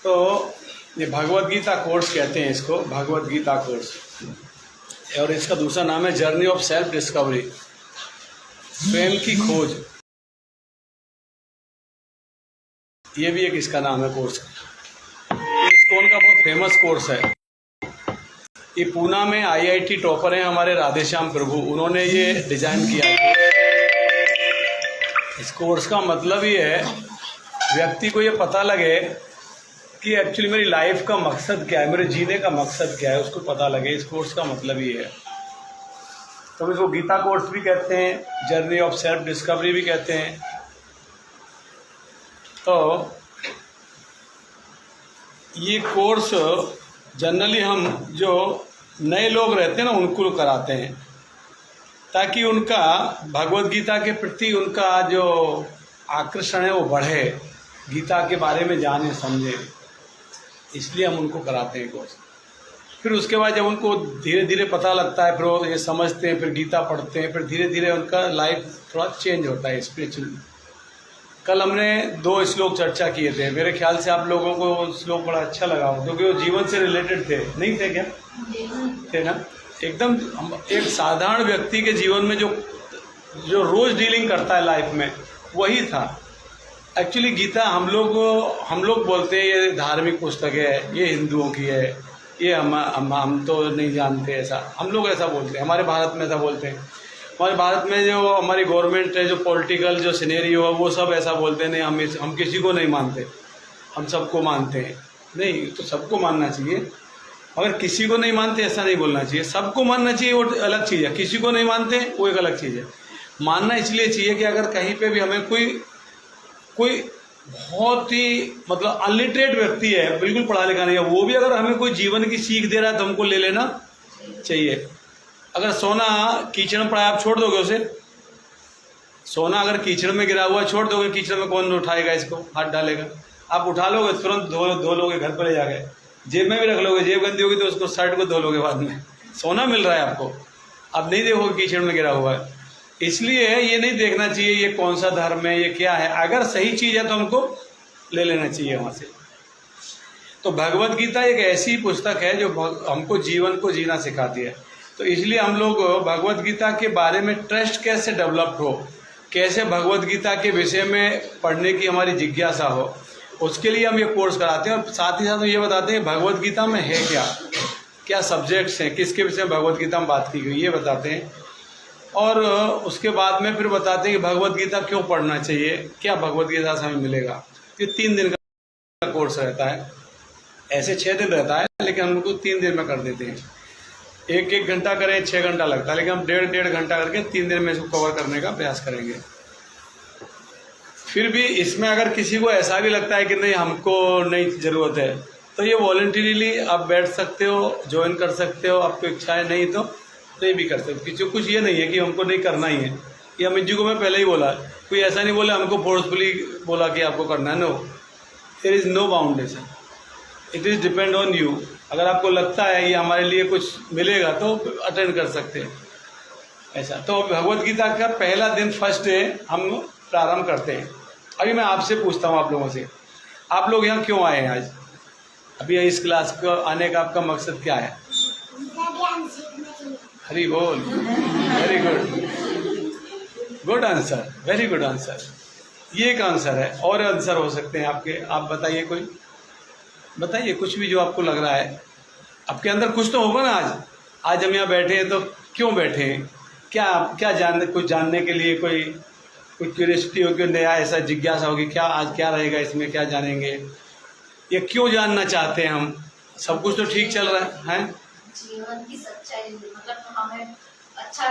तो ये भागवत गीता कोर्स कहते हैं इसको, भागवत गीता कोर्स, और इसका दूसरा नाम है जर्नी ऑफ सेल्फ डिस्कवरी, स्वयं की खोज। ये भी एक इसका नाम है कोर्स। इसको उनका बहुत फेमस कोर्स है। ये पूना में आईआईटी टॉपर हैं हमारे राधेश्याम प्रभु, उन्होंने ये डिजाइन किया है। इस कोर्स का मतलब ये है व्यक्ति को ये पता लगे कि एक्चुअली मेरी लाइफ का मकसद क्या है, मेरे जीने का मकसद क्या है, उसको पता लगे। इस कोर्स का मतलब ये है। तो इसको गीता कोर्स भी कहते हैं, जर्नी ऑफ सेल्फ डिस्कवरी भी कहते हैं। तो ये कोर्स जनरली हम जो नए लोग रहते हैं ना उनको कराते हैं, ताकि उनका भगवत गीता के प्रति उनका जो आकर्षण है वो बढ़े, गीता के बारे में जाने समझे, इसलिए हम उनको कराते हैं कोर्स। फिर उसके बाद जब उनको धीरे धीरे पता लगता है, फिर वो ये समझते हैं, फिर गीता पढ़ते हैं, फिर धीरे धीरे उनका लाइफ थोड़ा चेंज होता है स्पिरिचुअल। कल हमने 2 श्लोक चर्चा किए थे, मेरे ख्याल से आप लोगों को श्लोक बड़ा अच्छा लगा, क्योंकि वो जीवन से रिलेटेड थे, नहीं थे क्या? थे ना? एकदम एक साधारण व्यक्ति के जीवन में जो रोज डीलिंग करता है लाइफ में, वही था। एक्चुअली गीता हम लोग बोलते हैं ये धार्मिक पुस्तक है, ये हिंदुओं की है, ये हम तो नहीं जानते, ऐसा हम लोग ऐसा बोलते हैं, हमारे भारत में ऐसा बोलते हैं। हमारे भारत में जो हमारी गवर्नमेंट है, जो पॉलिटिकल जो सिनेरियो है, वो सब ऐसा बोलते हैं, नहीं हम किसी को नहीं मानते, हम सबको मानते हैं। नहीं, तो सबको मानना चाहिए। अगर किसी को नहीं मानते ऐसा नहीं बोलना चाहिए, सबको मानना चाहिए, वो अलग चीज़ है। किसी को नहीं मानते वो एक अलग चीज़ है। मानना इसलिए चाहिए कि अगर कहीं पे भी हमें कोई बहुत ही मतलब अनलिटरेट व्यक्ति है, बिल्कुल पढ़ा लिखा नहीं है, वो भी अगर हमें कोई जीवन की सीख दे रहा है तो हमको ले लेना चाहिए। अगर सोना कीचड़ में पड़ा है, आप छोड़ दोगे उसे? सोना अगर कीचड़ में गिरा हुआ छोड़ दोगे? कीचड़ में कौन उठाएगा इसको, हाथ डालेगा? आप उठा लोगे, तुरंत धो लोगे, घर पर ले जाके जेब में भी रख लोगे, जेब गंदी होगी तो उसको शर्ट को धो लोगे बाद में। सोना मिल रहा है आपको, आप नहीं देखोगे कीचड़ में गिरा हुआ है। इसलिए ये नहीं देखना चाहिए ये कौन सा धर्म है, ये क्या है। अगर सही चीज़ है तो हमको ले लेना चाहिए वहाँ से। तो भगवत गीता एक ऐसी पुस्तक है जो हमको जीवन को जीना सिखाती है। तो इसलिए हम लोग भगवत गीता के बारे में ट्रस्ट कैसे डेवलप हो, कैसे भगवत गीता के विषय में पढ़ने की हमारी जिज्ञासा हो, उसके लिए हम ये कोर्स कराते हैं। और साथ ही साथ हम ये बताते हैं भगवत गीता में है क्या, क्या सब्जेक्ट्स हैं, किसके विषय में भगवत गीता में बात की गई, ये बताते हैं। और उसके बाद में फिर बताते हैं कि भगवत गीता क्यों पढ़ना चाहिए, क्या भगवत गीता से हमें मिलेगा। ये 3 दिन का कोर्स रहता है, ऐसे 6 दिन रहता है, लेकिन हम लोग को 3 दिन में कर देते हैं। 1-1 घंटा करें 6 घंटा लगता है, लेकिन हम 1.5 घंटा करके 3 दिन में इसको कवर करने का प्रयास करेंगे। फिर भी इसमें अगर किसी को ऐसा भी लगता है कि नहीं हमको नहीं ज़रूरत है, तो ये वॉलंटरीली आप बैठ सकते हो, ज्वाइन कर सकते हो। आपको इच्छा है नहीं तो ये भी कर सकते हो। किसी को कुछ ये नहीं है कि हमको नहीं करना ही है। ये अमित जी को मैं पहले ही बोला, कोई ऐसा नहीं बोला हमको फोर्सफुली बोला कि आपको करना है। No, there is no boundation, it is depend on you. अगर आपको लगता है ये हमारे लिए कुछ मिलेगा तो अटेंड कर सकते हैं, ऐसा। तो भगवत गीता का पहला दिन, फर्स्ट डे हम प्रारंभ करते हैं। अभी मैं आपसे पूछता हूँ, आप लोगों से, आप लोग यहाँ क्यों आए हैं आज? अभी इस क्लास को आने का आपका मकसद क्या है? हरी बोल, very good, good answer, very good answer. ये एक आंसर है, और आंसर हो सकते हैं आपके। आप बताइए, कोई बताइए कुछ भी जो आपको लग रहा है। आपके अंदर कुछ तो होगा ना। आज हम यहाँ बैठे हैं तो क्यों बैठे हैं? क्या कुछ जानने के लिए, कोई क्यूरियोसिटी होगी, नया ऐसा जिज्ञासा होगी, क्या आज क्या रहेगा इसमें, क्या जानेंगे, ये क्यों जानना चाहते हैं हम? सब कुछ तो ठीक चल रहा है। जीवन की सच्चाई, मतलब हमें अच्छा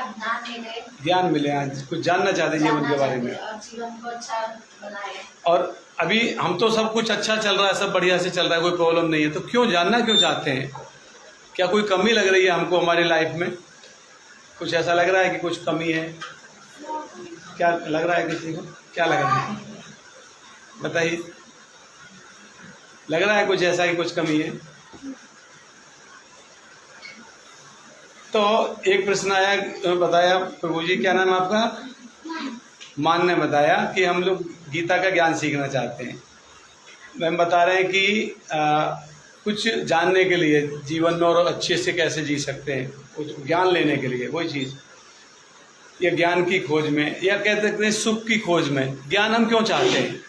ज्ञान मिले, आज कुछ जानना चाहते हैं जीवन के बारे में, जीवन को अच्छा बनाए। और अभी हम तो सब कुछ अच्छा चल रहा है, सब बढ़िया से चल रहा है, कोई प्रॉब्लम नहीं है, तो क्यों जानना क्यों चाहते हैं? क्या कोई कमी लग रही है हमको हमारी लाइफ में? कुछ ऐसा लग रहा है कि कुछ कमी है? क्या लग रहा है किसी को? क्या लग रहा है बताइए। लग रहा है कुछ ऐसा कि कुछ कमी है? तो एक प्रश्न आया, बताया प्रभु जी, क्या नाम है आपका? मान ने बताया कि हम लोग गीता का ज्ञान सीखना चाहते हैं। मैम बता रहे हैं कि कुछ जानने के लिए जीवन में और अच्छे से कैसे जी सकते हैं, कुछ ज्ञान लेने के लिए, वही चीज़, या ज्ञान की खोज में, या कह सकते हैं सुख की खोज में। ज्ञान हम क्यों चाहते हैं?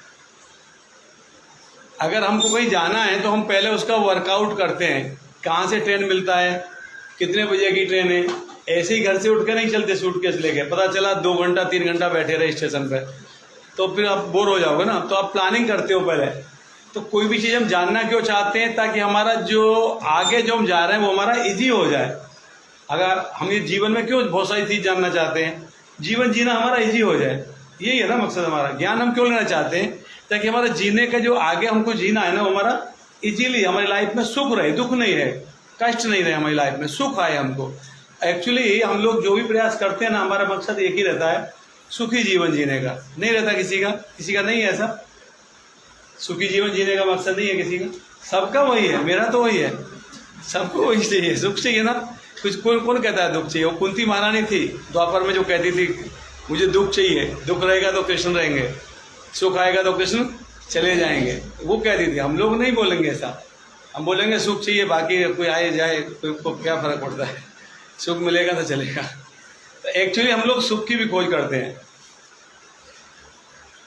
अगर हमको कहीं जाना है तो हम पहले उसका वर्कआउट करते हैं, कहाँ से ट्रेन मिलता है, कितने बजे की ट्रेन है। ऐसे ही घर से उठ के नहीं चलते सूटकेस लेके, पता चला 2 घंटा 3 घंटा बैठे रहे स्टेशन पे, तो फिर आप बोर हो जाओगे ना। तो आप प्लानिंग करते हो पहले। तो कोई भी चीज़ हम जानना क्यों चाहते हैं? ताकि हमारा जो आगे जो हम जा रहे हैं वो हमारा ईजी हो जाए। अगर हम ये जीवन में क्यों बहुत सारी चीज़ जानना चाहते हैं? जीवन जीना हमारा ईजी हो जाए, यही है ना मकसद हमारा। ज्ञान हम क्यों लेना चाहते हैं? ताकि हमारा जीने का जो आगे हमको जीना है ना, वो हमारा इजीली, हमारी लाइफ में सुख रहे, दुख नहीं रहे, कष्ट नहीं रहे, हमारी लाइफ में सुख आए हमको। एक्चुअली हम लोग जो भी प्रयास करते हैं ना, हमारा मकसद एक ही रहता है, सुखी जीवन जीने का। नहीं रहता किसी का नहीं है ऐसा। सुखी जीवन जीने का मकसद नहीं है किसी का, सबका वही है, मेरा तो वही है, सबको वही चाहिए, सुख चाहिए ना। कुछ कौन कहता है दुख चाहिए? वो कुंती महारानी थी द्वापर में जो कहती थी मुझे दुख चाहिए, दुख रहेगा तो कृष्ण रहेंगे, सुख आएगा तो कृष्ण चले जाएंगे, वो कहती थी। हम लोग नहीं बोलेंगे ऐसा, हम बोलेंगे सुख चाहिए, बाकी कोई आए जाए को क्या फर्क पड़ता है, सुख मिलेगा तो चलेगा। तो एक्चुअली हम लोग सुख की भी खोज करते हैं।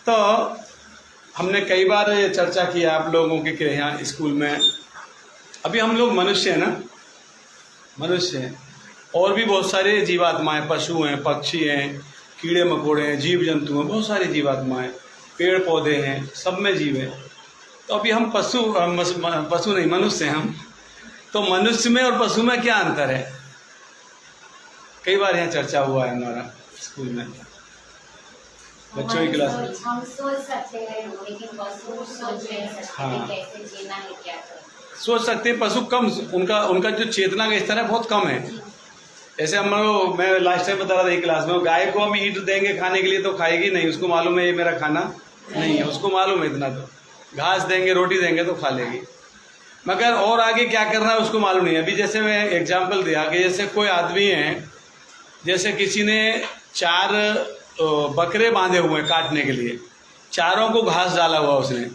तो हमने कई बार चर्चा किया आप लोगों के यहाँ स्कूल में। अभी हम लोग मनुष्य हैं ना, मनुष्य हैं, और भी बहुत सारे जीवात्माएं, पशु हैं, पक्षी हैं, कीड़े मकोड़े हैं, जीव जंतु हैं, बहुत सारी जीवात्माएं, पेड़ पौधे हैं, सब में जीव हैं। तो अभी हम पशु नहीं, मनुष्य हैं हम। तो मनुष्य में और पशु में क्या अंतर है? कई बार यहाँ चर्चा हुआ है हमारा स्कूल में, बच्चों की क्लास में। हम सोच सकते हैं लेकिन पशु सोच नहीं सकते। हाँ। कैसे जीना है, क्या करना। सोच सकते हैं, पशु कम, उनका जो चेतना का स्तर है बहुत कम है। जैसे मैं लास्ट टाइम बता रहा था एक क्लास में, गाय को हम ईंट देंगे खाने के लिए तो खाएगी नहीं, उसको मालूम है ये मेरा खाना नहीं है, उसको मालूम है इतना। तो घास देंगे, रोटी देंगे तो खा लेगी, मगर और आगे क्या करना है उसको मालूम नहीं है। अभी जैसे मैं एग्जाम्पल दिया कि जैसे कोई आदमी है, जैसे किसी ने 4 बकरे बांधे हुए हैं काटने के लिए, चारों को घास डाला हुआ उसने,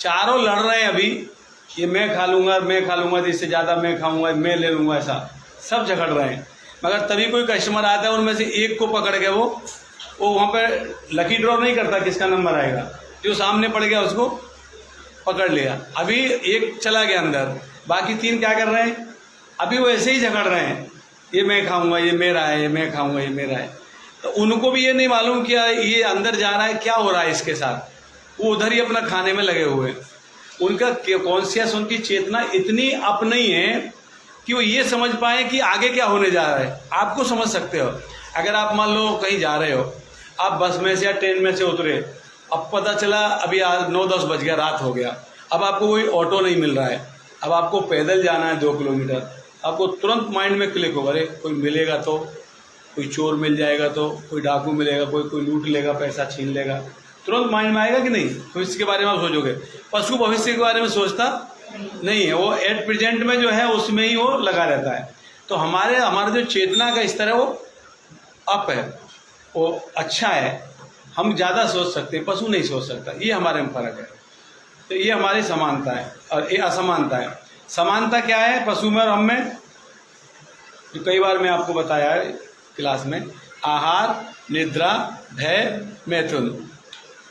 चारों लड़ रहे हैं अभी, ये मैं खा लूँगा, मैं खा लूँगा, इससे ज़्यादा मैं खाऊँगा, मैं ले लूँगा, ऐसा सब झगड़ रहे हैं। मगर तभी कोई कस्टमर आता है, उनमें से एक को पकड़ के वो वहाँ पर लकी ड्रॉ नहीं करता किसका नंबर आएगा, जो सामने पड़ गया उसको पकड़ लिया। अभी एक चला गया अंदर, बाकी 3 क्या कर रहे हैं? अभी वो ऐसे ही झगड़ रहे हैं, ये मैं खाऊंगा, ये मेरा है, ये मैं खाऊंगा, ये मेरा है। तो उनको भी ये नहीं मालूम कि ये अंदर जा रहा है, क्या हो रहा है इसके साथ। वो उधर ही अपना खाने में लगे हुए। उनका कॉन्शियस, उनकी चेतना इतनी अप नहीं है कि वो ये समझ पाए कि आगे क्या होने जा रहा है। आपको समझ सकते हो, अगर आप मान लो कहीं जा रहे हो, आप बस में से या ट्रेन में से उतरे, अब पता चला अभी 9-10 बज गया, रात हो गया, अब आपको कोई ऑटो नहीं मिल रहा है, अब आपको पैदल जाना है 2 किलोमीटर। आपको तुरंत माइंड में क्लिक होगा, अरे कोई मिलेगा तो, कोई चोर मिल जाएगा तो, कोई डाकू मिलेगा, कोई लूट लेगा, पैसा छीन लेगा, तुरंत माइंड में आएगा कि नहीं? तो इसके बारे में आप सोचोगे। पशु भविष्य के बारे में सोचता नहीं है, वो एट प्रेजेंट में जो है उसमें ही वो लगा रहता है। तो हमारा जो चेतना का स्तर है वो अप है, वो अच्छा है, हम ज़्यादा सोच सकते हैं, पशु नहीं सोच सकता। ये हमारे में फ़र्क है। तो ये हमारी समानता है और ये असमानता है। समानता क्या है पशु में और हम में? जो कई बार मैं आपको बताया है क्लास में, आहार, निद्रा, भय, मैथुन,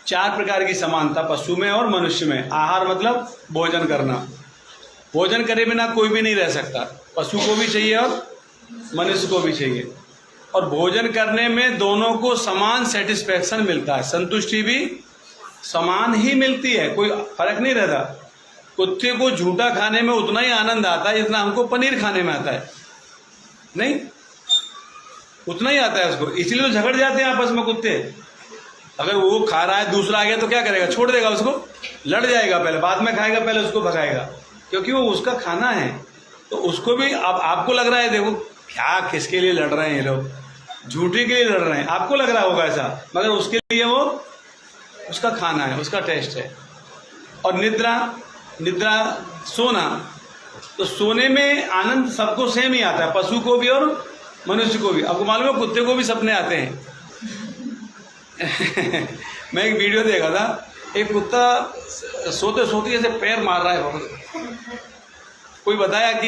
4 प्रकार की समानता पशु में और मनुष्य में। आहार मतलब भोजन करना, भोजन करे बिना कोई भी नहीं रह सकता, पशु को भी चाहिए और मनुष्य को भी चाहिए। और भोजन करने में दोनों को समान सेटिस्फैक्शन मिलता है, संतुष्टि भी समान ही मिलती है, कोई फर्क नहीं रहता। कुत्ते को झूठा खाने में उतना ही आनंद आता है जितना हमको पनीर खाने में आता है, नहीं उतना ही आता है उसको, इसलिए तो झगड़ जाते हैं आपस में कुत्ते। अगर वो खा रहा है, दूसरा आ गया तो क्या करेगा? छोड़ देगा उसको, लड़ जाएगा, पहले बाद में खाएगा, पहले उसको भगाएगा, क्योंकि वो उसका खाना है। तो उसको भी अब आपको लग रहा है, देखो क्या किसके लिए लड़ रहे हैं ये लोग, झूठे के लिए लड़ रहे हैं, आपको लग रहा होगा ऐसा, मगर उसके लिए वो उसका खाना है, उसका टेस्ट है। और निद्रा सोना, तो सोने में आनंद सबको सेम ही आता है, पशु को भी और मनुष्य को भी। आपको मालूम है कुत्ते को भी सपने आते हैं मैं एक वीडियो देखा था, एक कुत्ता सोते सोते ऐसे पैर मार रहा है बहुत। कोई बताया कि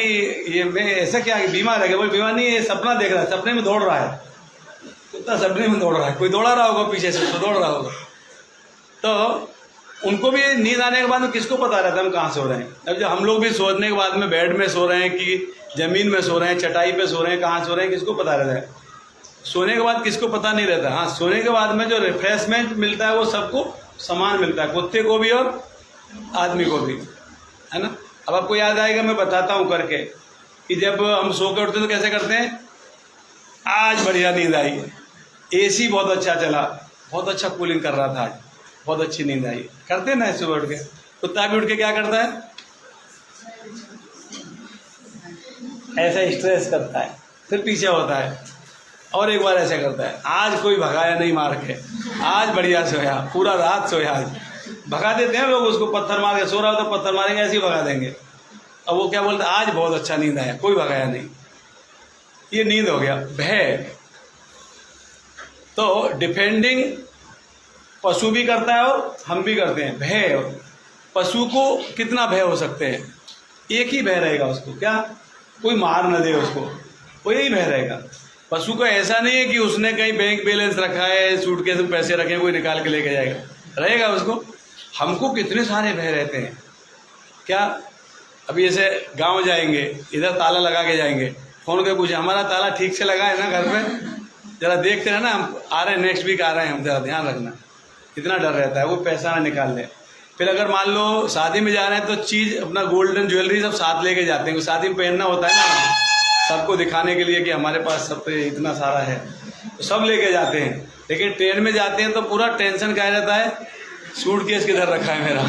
ये मैं ऐसा क्या बीमार है क्या? बोले बीमार नहीं, ये सपना देख रहा है, सपने में दौड़ रहा है कुत्ता, सपने में दौड़ रहा है। कोई दौड़ा रहा होगा पीछे से तो दौड़ रहा होगा। तो उनको भी नींद आने के बाद में किसको पता रहता है हम कहाँ सो रहे हैं? अब जब हम लोग भी सोने के बाद में बेड में सो रहे हैं कि ज़मीन में सो रहे हैं, चटाई पे सो रहे हैं, कहाँ सो रहे हैं, किसको पता रहता है? सोने के बाद किसको पता नहीं रहता। हाँ, सोने के बाद में जो रिफ्रेशमेंट मिलता है वो सबको समान मिलता है, कुत्ते को भी और आदमी को भी, है ना। अब आपको याद आएगा, मैं बताता हूँ करके कि जब हम सो के उठते तो कैसे करते हैं? आज बढ़िया नींद आई, एसी बहुत अच्छा चला, बहुत अच्छा कूलिंग कर रहा था, आज बहुत अच्छी नींद आई, करते ना सुबह उठ के। कुत्ता भी उठ के क्या करता है? ऐसा स्ट्रेस करता है, फिर पीछे होता है और एक बार ऐसे करता है। आज कोई भगाया नहीं मार के, आज बढ़िया सोया, पूरा रात सोया। आज भगा देते हैं लोग उसको, पत्थर मार के सो रहा हो तो पत्थर मारेंगे, ऐसे ही भगा देंगे। अब वो क्या बोलता है? आज बहुत अच्छा नींद आया, कोई भगाया नहीं। ये नींद हो गया। भय तो डिफेंडिंग पशु भी करता है और हम भी करते हैं। भय, पशु को कितना भय हो सकते हैं? एक ही भय रहेगा उसको, क्या? कोई मार न दे उसको, वो यही भय रहेगा। पशु को ऐसा नहीं है कि उसने कहीं बैंक बैलेंस रखा है, सूटकेस में पैसे रखे हैं, कोई निकाल के लेके जाएगा, रहेगा उसको। हमको कितने सारे भय रहते हैं, क्या? अभी ऐसे गांव जाएंगे, इधर ताला लगा के जाएंगे, फ़ोन करके पूछे हमारा ताला ठीक से लगा है ना घर पे, ज़रा देखते हैं ना, हम आ रहे हैं नेक्स्ट वीक आ रहे हैं हम, ज़रा ध्यान रखना। कितना डर रहता है, वो पैसा ना निकाल ले। फिर अगर मान लो शादी में जा रहे हैं तो चीज़ अपना गोल्डन ज्वेलरी सब साथ लेके जाते हैं, शादी में पहनना होता है ना, सबको दिखाने के लिए कि हमारे पास सब पे इतना सारा है, तो सब लेके जाते हैं। लेकिन ट्रेन में जाते हैं तो पूरा टेंशन क्या रहता है? सूटकेस किधर रखा है मेरा,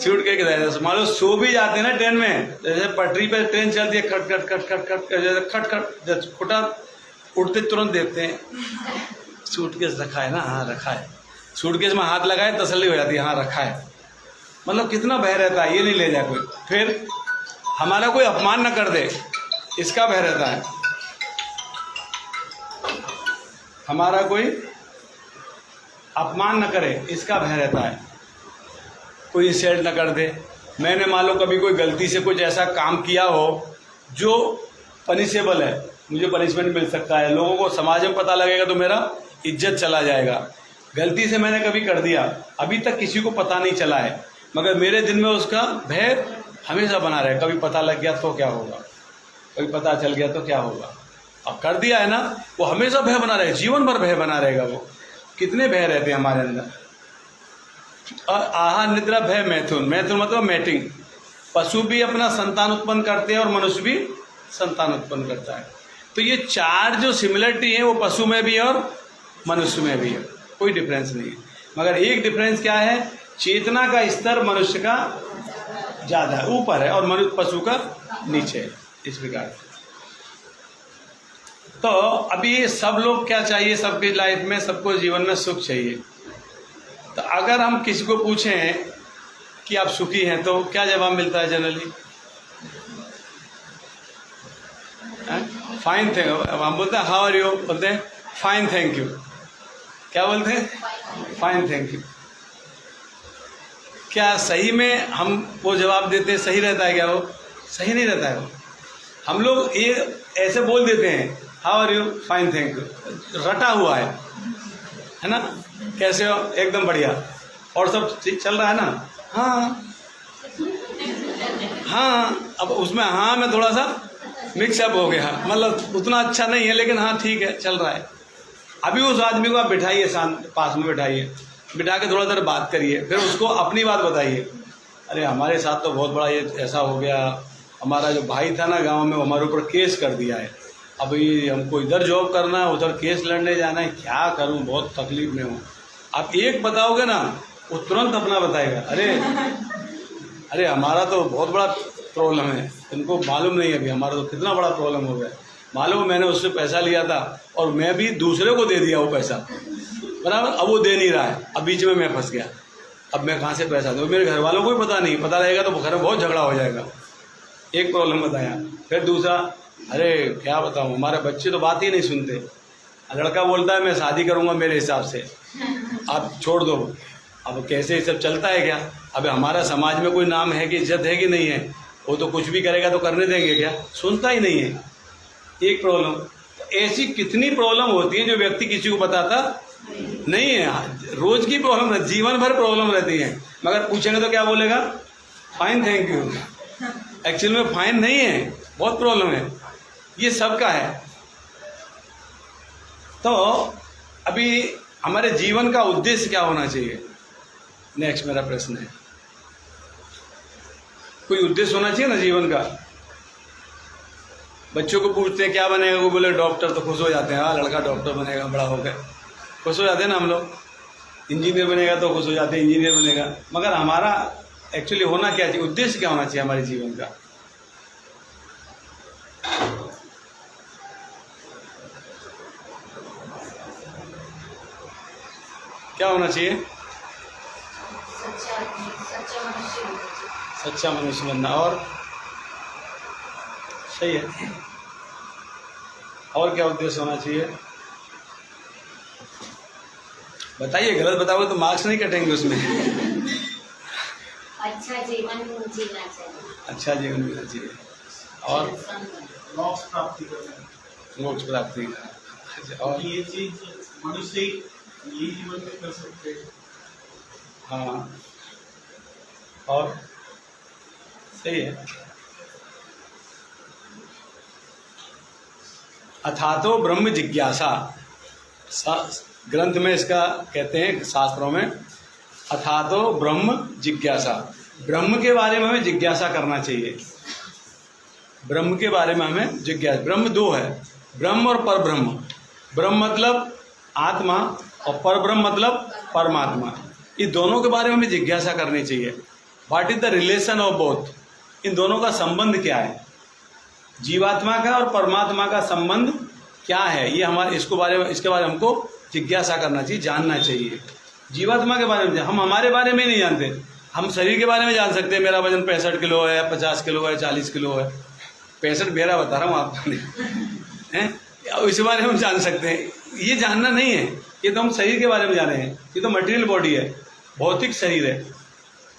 सूटकेस किधर है। मान लो सो भी जाते हैं ना ट्रेन में, जैसे पटरी पे ट्रेन चलती है, खट खट खट खट खट जैसे खट खट खुटा उठते तुरंत देखते हैं सूटकेस रखा है ना, हाँ रखा है। सूटकेस में हाथ लगाए तसल्ली हो जाती है, हाँ रखा है। मतलब कितना भय रहता है, ये नहीं ले जाए कोई। फिर हमारा कोई अपमान न कर दे, इसका भय रहता है। हमारा कोई अपमान न करे, इसका भय रहता है। कोई इंसल्ट न कर दे। मैंने मान लो कभी कोई गलती से कुछ ऐसा काम किया हो जो पनिशेबल है, मुझे पनिशमेंट मिल सकता है, लोगों को समाज में पता लगेगा तो मेरा इज्जत चला जाएगा। गलती से मैंने कभी कर दिया, अभी तक किसी को पता नहीं चला है, मगर मेरे दिल में उसका भय हमेशा बना रहे। कभी पता लग गया तो क्या होगा, कभी पता चल गया तो क्या होगा। अब कर दिया है ना, वो हमेशा भय बना रहे, जीवन भर भय बना रहेगा। वो कितने भय रहते हैं हमारे अंदर। और आहार निद्रा भय मैथुन, मैथुन मतलब मैटिंग। पशु भी अपना संतान उत्पन्न करते हैं और मनुष्य भी संतान उत्पन्न करता है। तो ये चार जो सिमिलरिटी है वो पशु में भी और मनुष्य में भी है, कोई डिफरेंस नहीं है। मगर एक डिफरेंस क्या है? चेतना का स्तर मनुष्य का ज़्यादा है, ऊपर है, और मनुष्य पशु का नीचे है, इस प्रकार से। तो अभी सब लोग क्या चाहिए? सबकी लाइफ में, सबको जीवन में सुख चाहिए। तो अगर हम किसी को पूछें कि आप सुखी हैं तो क्या जवाब मिलता है जनरली? Fine thank you. हम बोलते हैं हाउ आर यू, बोलते हैं फाइन थैंक यू। क्या बोलते हैं? Fine thank you. क्या सही में हम वो जवाब देते हैं सही रहता है क्या? वो सही नहीं रहता है। वो हम लोग ये ऐसे बोल देते हैं how are you, fine thank you, रटा हुआ है ना। कैसे हो? एकदम बढ़िया। और सब ठीक चल रहा है ना? हाँ हाँ। अब उसमें हाँ में थोड़ा सा मिक्सअप हो गया, मतलब उतना अच्छा नहीं है, लेकिन हाँ ठीक है, चल रहा है। अभी उस आदमी को आप बिठाइए, शांत पास में बिठाइए, बिठा के थोड़ा देर बात करिए, फिर उसको अपनी बात बताइए। अरे हमारे साथ तो बहुत बड़ा ये ऐसा हो गया, हमारा जो भाई था ना गांव में, हमारे ऊपर केस कर दिया है, अभी हमको इधर जॉब करना है, उधर केस लड़ने जाना है, क्या करूं, बहुत तकलीफ में हूँ। आप एक बताओगे ना, वो तुरंत अपना बताएगा। अरे हमारा तो बहुत बड़ा प्रॉब्लम है, तुमको मालूम नहीं है अभी हमारा तो कितना बड़ा प्रॉब्लम हो गया। मालूम मैंने उससे पैसा लिया था और मैं भी दूसरे को दे दिया वो पैसा, बराबर। अब वो दे नहीं रहा है, अब बीच में मैं फंस गया, अब मैं कहाँ से पैसा दूँ? मेरे घर वालों को भी पता नहीं, पता रहेगा तो घर में बहुत झगड़ा हो जाएगा। एक प्रॉब्लम बताया। फिर दूसरा, अरे क्या बताऊँ, हमारे बच्चे तो बात ही नहीं सुनते। लड़का बोलता है मैं शादी करूँगा मेरे हिसाब से, आप छोड़ दो। अब कैसे ये सब चलता है क्या? अब हमारा समाज में कोई नाम है कि इज्जत है कि नहीं है? वो तो कुछ भी करेगा तो करने देंगे क्या? सुनता ही नहीं है। एक प्रॉब्लम। ऐसी कितनी प्रॉब्लम होती है जो व्यक्ति किसी को बताता नहीं है। रोज की प्रॉब्लम है, जीवन भर प्रॉब्लम रहती है, मगर पूछेंगे तो क्या बोलेगा? Fine, thank you. एक्चुअल में फाइन नहीं है, बहुत प्रॉब्लम है, ये सबका है। तो अभी हमारे जीवन का उद्देश्य क्या होना चाहिए? नेक्स्ट मेरा प्रश्न है, कोई उद्देश्य होना चाहिए ना जीवन का। बच्चों को पूछते हैं क्या बनेगा, वो बोले डॉक्टर, तो खुश हो जाते हैं। हाँ, लड़का डॉक्टर बनेगा, बड़ा हो गया, खुश हो जाते हैं ना हम लोग। इंजीनियर बनेगा तो खुश हो जाते हैं, इंजीनियर बनेगा। मगर हमारा एक्चुअली होना क्या चाहिए, उद्देश्य क्या होना चाहिए हमारे जीवन का? क्या होना चाहिए? सच्चा मनुष्य बनना। और सही है, और क्या उद्देश्य होना चाहिए बताइए। गलत बताओगे तो मार्क्स नहीं कटेंगे उसमें। अच्छा जीवन जीना चाहिए। अच्छा जीवन जीना चाहिए। और मोक्ष प्राप्ति करना। मोक्ष प्राप्ति करना। और ये चीज मनुष्य ये जीवन में कर सकते हैं। हाँ, और सही है। अथातो ब्रह्म जिज्ञासा, ग्रंथ में इसका कहते हैं, शास्त्रों में, अथातो ब्रह्म जिज्ञासा। ब्रह्म के बारे में हमें जिज्ञासा करना चाहिए। ब्रह्म के बारे में हमें जिज्ञासा। ब्रह्म दो है, ब्रह्म और परब्रह्म। ब्रह्म मतलब आत्मा और परब्रह्म मतलब परमात्मा। ये दोनों के बारे में हमें जिज्ञासा करनी चाहिए। What is the relation of both? इन दोनों का संबंध क्या है? जीवात्मा का और परमात्मा का संबंध क्या है? ये हमारे इसके बारे में हमको जिज्ञासा करना चाहिए, जानना चाहिए। जीवात्मा के बारे में हम हमारे बारे में नहीं जानते। हम शरीर के बारे में जान सकते हैं, मेरा वजन 65 किलो है, 50 किलो है, 40 किलो है। 65 मेरा बता रहा हूँ आपको नहीं, इस बारे में हम जान सकते हैं। ये जानना नहीं है, ये तो हम शरीर के बारे में जाने हैं। ये तो मटेरियल बॉडी है, भौतिक शरीर है।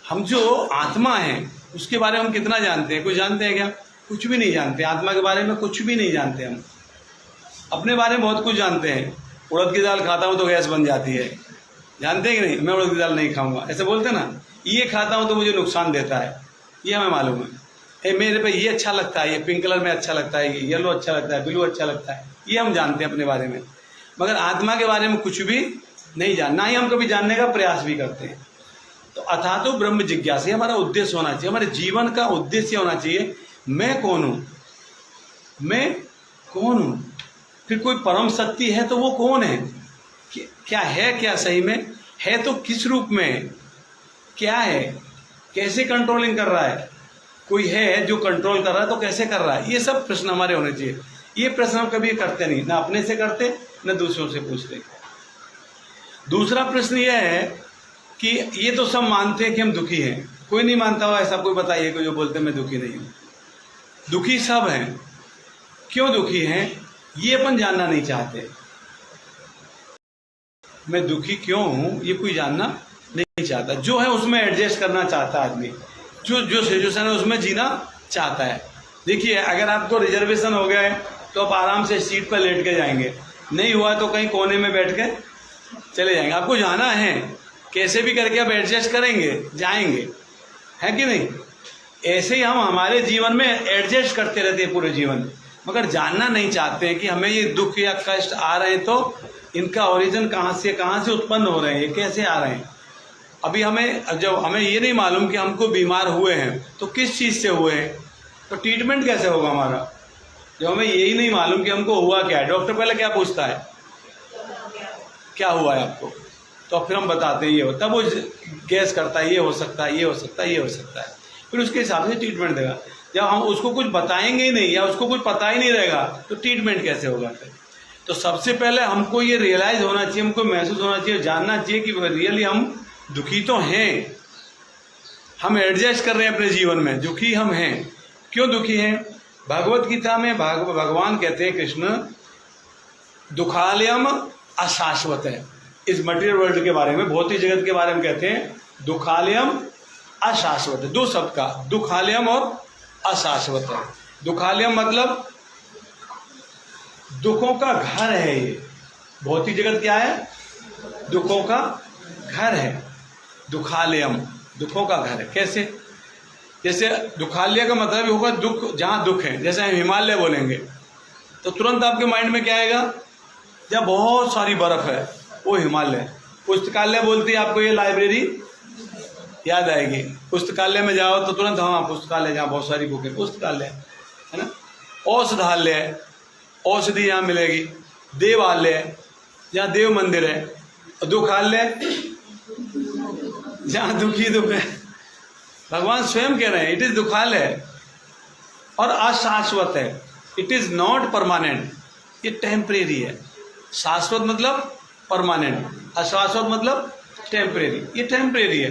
हम जो आत्मा है उसके बारे में हम कितना जानते हैं? कुछ जानते हैं क्या? कुछ भी नहीं जानते। आत्मा के बारे में कुछ भी नहीं जानते। हम अपने बारे में बहुत कुछ जानते हैं। उड़द की दाल खाता हूँ तो गैस बन जाती है, जानते हैं कि नहीं? मैं उड़द की दाल नहीं खाऊंगा, ऐसे बोलते ना। ये खाता हूँ तो मुझे नुकसान देता है, ये हमें मालूम है। मेरे पे ये अच्छा लगता है, ये पिंक कलर में अच्छा लगता है, ये येलो अच्छा लगता है, ब्लू अच्छा लगता है, ये हम जानते हैं अपने बारे में। मगर आत्मा के बारे में कुछ भी नहीं जानना, ही हम कभी जानने का प्रयास भी करते हैं। तो अथातो ब्रह्म जिज्ञासा हमारा उद्देश्य होना चाहिए। हमारे जीवन का उद्देश्य होना चाहिए, मैं कौन हूँ, मैं कौन हूँ। फिर कोई परम शक्ति है तो वो कौन है, क्या है, क्या सही में है तो किस रूप में, क्या है, कैसे कंट्रोलिंग कर रहा है। कोई है जो कंट्रोल कर रहा है तो कैसे कर रहा है। ये सब प्रश्न हमारे होने चाहिए। ये प्रश्न हम कभी करते नहीं, ना अपने से करते न दूसरों से पूछते। दूसरा प्रश्न यह है कि ये तो सब मानते हैं कि हम दुखी हैं। कोई नहीं मानता हो ऐसा, कोई बताइए कोई जो बोलते मैं दुखी नहीं हूँ। दुखी सब हैं, क्यों दुखी हैं ये अपन जानना नहीं चाहते। मैं दुखी क्यों हूँ ये कोई जानना नहीं चाहता। जो है उसमें एडजस्ट करना चाहता है आदमी, जो सिचुएशन है उसमें जीना चाहता है। देखिए, अगर आपको रिजर्वेशन हो गया है तो आप आराम से सीट पर लेट के जाएंगे, नहीं हुआ तो कहीं कोने में बैठ के चले जाएंगे। आपको जाना है, कैसे भी करके आप एडजस्ट करेंगे, जाएंगे, है कि नहीं? ऐसे ही हम हमारे जीवन में एडजस्ट करते रहते हैं पूरे जीवन, मगर जानना नहीं चाहते हैं कि हमें ये दुख या कष्ट आ रहे हैं तो इनका ओरिजिन कहाँ से उत्पन्न हो रहे हैं, ये कैसे आ रहे हैं। अभी जब हमें ये नहीं मालूम कि हमको बीमार हुए हैं तो किस चीज़ से हुए हैं, तो ट्रीटमेंट कैसे होगा हमारा। जब हमें यही नहीं मालूम कि हमको हुआ क्या है, डॉक्टर पहले क्या पूछता है, क्या हुआ है आपको, तो फिर हम बताते हैं ये हो, तब वो गैस करता है ये हो सकता है, ये हो सकता है, ये हो सकता है, फिर उसके हिसाब से ट्रीटमेंट देगा। जब हम उसको कुछ बताएंगे ही नहीं या उसको कुछ पता ही नहीं रहेगा तो ट्रीटमेंट कैसे होगा फिर। तो सबसे पहले हमको ये रियलाइज होना चाहिए, हमको महसूस होना चाहिए, जानना चाहिए कि रियली हम दुखी तो हैं, हम एडजस्ट कर रहे हैं अपने जीवन में, दुखी हम हैं। क्यों दुखी हैं? भगवत गीता में भगवान कहते हैं, कृष्ण, दुखालयम अशाश्वत है। इस मटेरियल वर्ल्ड के बारे में, भौतिक जगत के बारे में कहते हैं दुखालयम अशाश्वत। दो शब्द का, दुखालयम और अशाश्वत है। दुखालयम मतलब दुखों का घर है। ये भौतिक जगत क्या है? दुखों का घर है। दुखालयम दुखों का घर है। कैसे? जैसे दुखालय का मतलब होगा दुख, जहाँ दुख है। जैसे हम हिमालय बोलेंगे तो तुरंत आपके माइंड में क्या आएगा? जहाँ बहुत सारी बर्फ है वो हिमालय। पुस्तकालय बोलते हैं आपको ये लाइब्रेरी याद आएगी। पुस्तकालय में जाओ तो तुरंत, हाँ पुस्तकालय जहाँ बहुत सारी बुक है, पुस्तकालय है ना। औषधालय है, औषधि यहाँ मिलेगी। देवालय जहाँ देव मंदिर है। और दुखालय जहाँ दुखी दुख है। भगवान स्वयं कह रहे हैं इट इज दुखालय। और अशाश्वत है, इट इज नॉट परमानेंट, ये टेम्परेरी है। शाश्वत मतलब परमानेंट, अशाश्वत मतलब टेम्परेरी, ये टेम्परेरी है।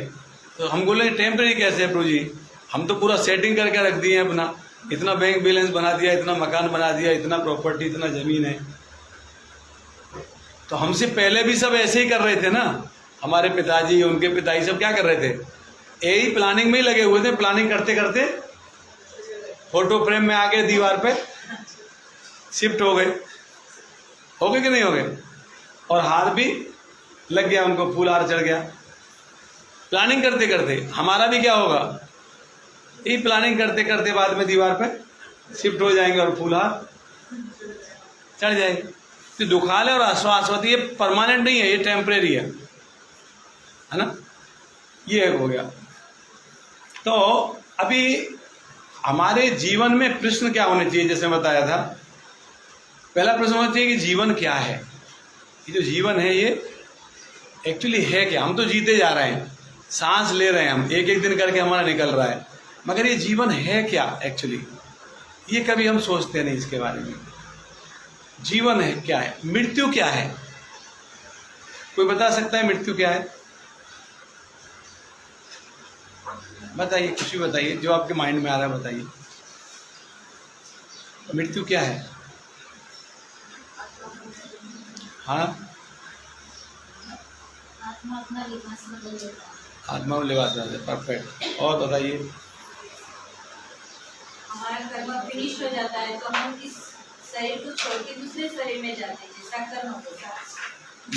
तो हम बोले टेम्परेरी कैसे है प्रभु जी? हम तो पूरा सेटिंग करके रख दिए हैं अपना, इतना बैंक बैलेंस बना दिया, इतना मकान बना दिया, इतना प्रॉपर्टी, इतना जमीन है। तो हमसे पहले भी सब ऐसे ही कर रहे थे ना। हमारे पिताजी, उनके पिताजी सब क्या कर रहे थे? यही प्लानिंग में ही लगे हुए थे। प्लानिंग करते करते फोटो फ्रेम में आ गए, दीवार पे शिफ्ट हो गए। हो गए कि नहीं हो गए? और हार भी लग गया उनको, फूल हार चढ़ गया। प्लानिंग करते करते हमारा भी क्या होगा? यही प्लानिंग करते करते बाद में दीवार पे शिफ्ट हो जाएंगे और फूल हार चढ़ जाएंगे। तो दुखालय और अशाश्वत ये परमानेंट नहीं है, ये टेम्परेरी है ना। ये एक हो गया। तो अभी हमारे जीवन में प्रश्न क्या होने चाहिए? जैसे बताया था, पहला प्रश्न होना चाहिए कि जीवन क्या है। ये जो जीवन है ये एक्चुअली है क्या? हम तो जीते जा रहे हैं, सांस ले रहे हैं हम, एक एक दिन करके हमारा निकल रहा है, मगर ये जीवन है क्या एक्चुअली? ये कभी हम सोचते नहीं इसके बारे में। जीवन है क्या है? मृत्यु क्या है? कोई बता सकता है मृत्यु क्या है? बताइए, कुछ भी बताइए जो आपके माइंड में आ रहा है, बताइए मृत्यु क्या है? हाँ, आत्मा अपना लिबास बदल देता है। आत्मा में लिबास बदल देता है। परफेक्ट। और बताइए। हमारा कर्म फिनिश हो जाता है तो हम इस शरीर को छोड़ के दूसरे शरीर में जाते हैं, जैसा कर्म होता है।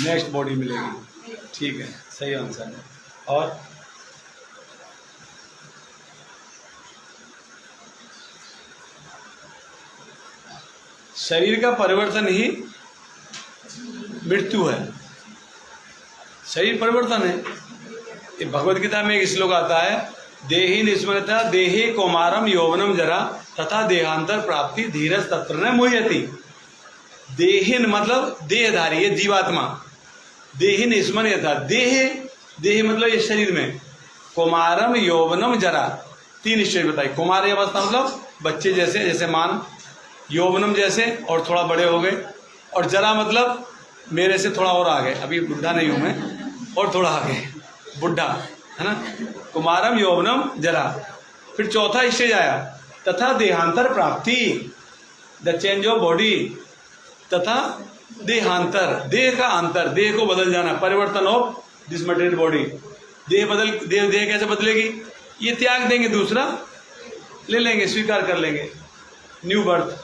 नेक्स्ट बॉडी मिलेगी। ठीक है, सही आंसर है। और शरीर का परिवर्तन ही मृत्यु है। शरीर परिवर्तन है। ये भगवत गीता में एक श्लोक आता है, देहि निस्मृता देहे कौमारम यौवनम जरा तथा देहांतर प्राप्ति धीरज तत्र न मुह्यति। देहिन मतलब देहधारी, ये जीवात्मा। देहिन स्मृता, देह मतलब ये शरीर में। कौमारम यौवनम जरा, तीन स्टेज बताई। कौमार अवस्था मतलब बच्चे जैसे, जैसे मान। यौवनम जैसे और थोड़ा बड़े हो गए। और जरा मतलब मेरे से थोड़ा और आगे, अभी बुढ़ा नहीं हूं मैं, और थोड़ा आगे बुढ़ा है ना। कुमारम यौवनम जरा। फिर चौथा स्टेज आया, तथा देहांतर प्राप्ति, द चेंज ऑफ बॉडी। तथा देहांतर, देह का अंतर, देह को बदल जाना, परिवर्तन ऑफ दिस मटेरियल बॉडी। देह कैसे बदलेगी? ये त्याग देंगे, दूसरा ले लेंगे, स्वीकार कर लेंगे, न्यू बर्थ।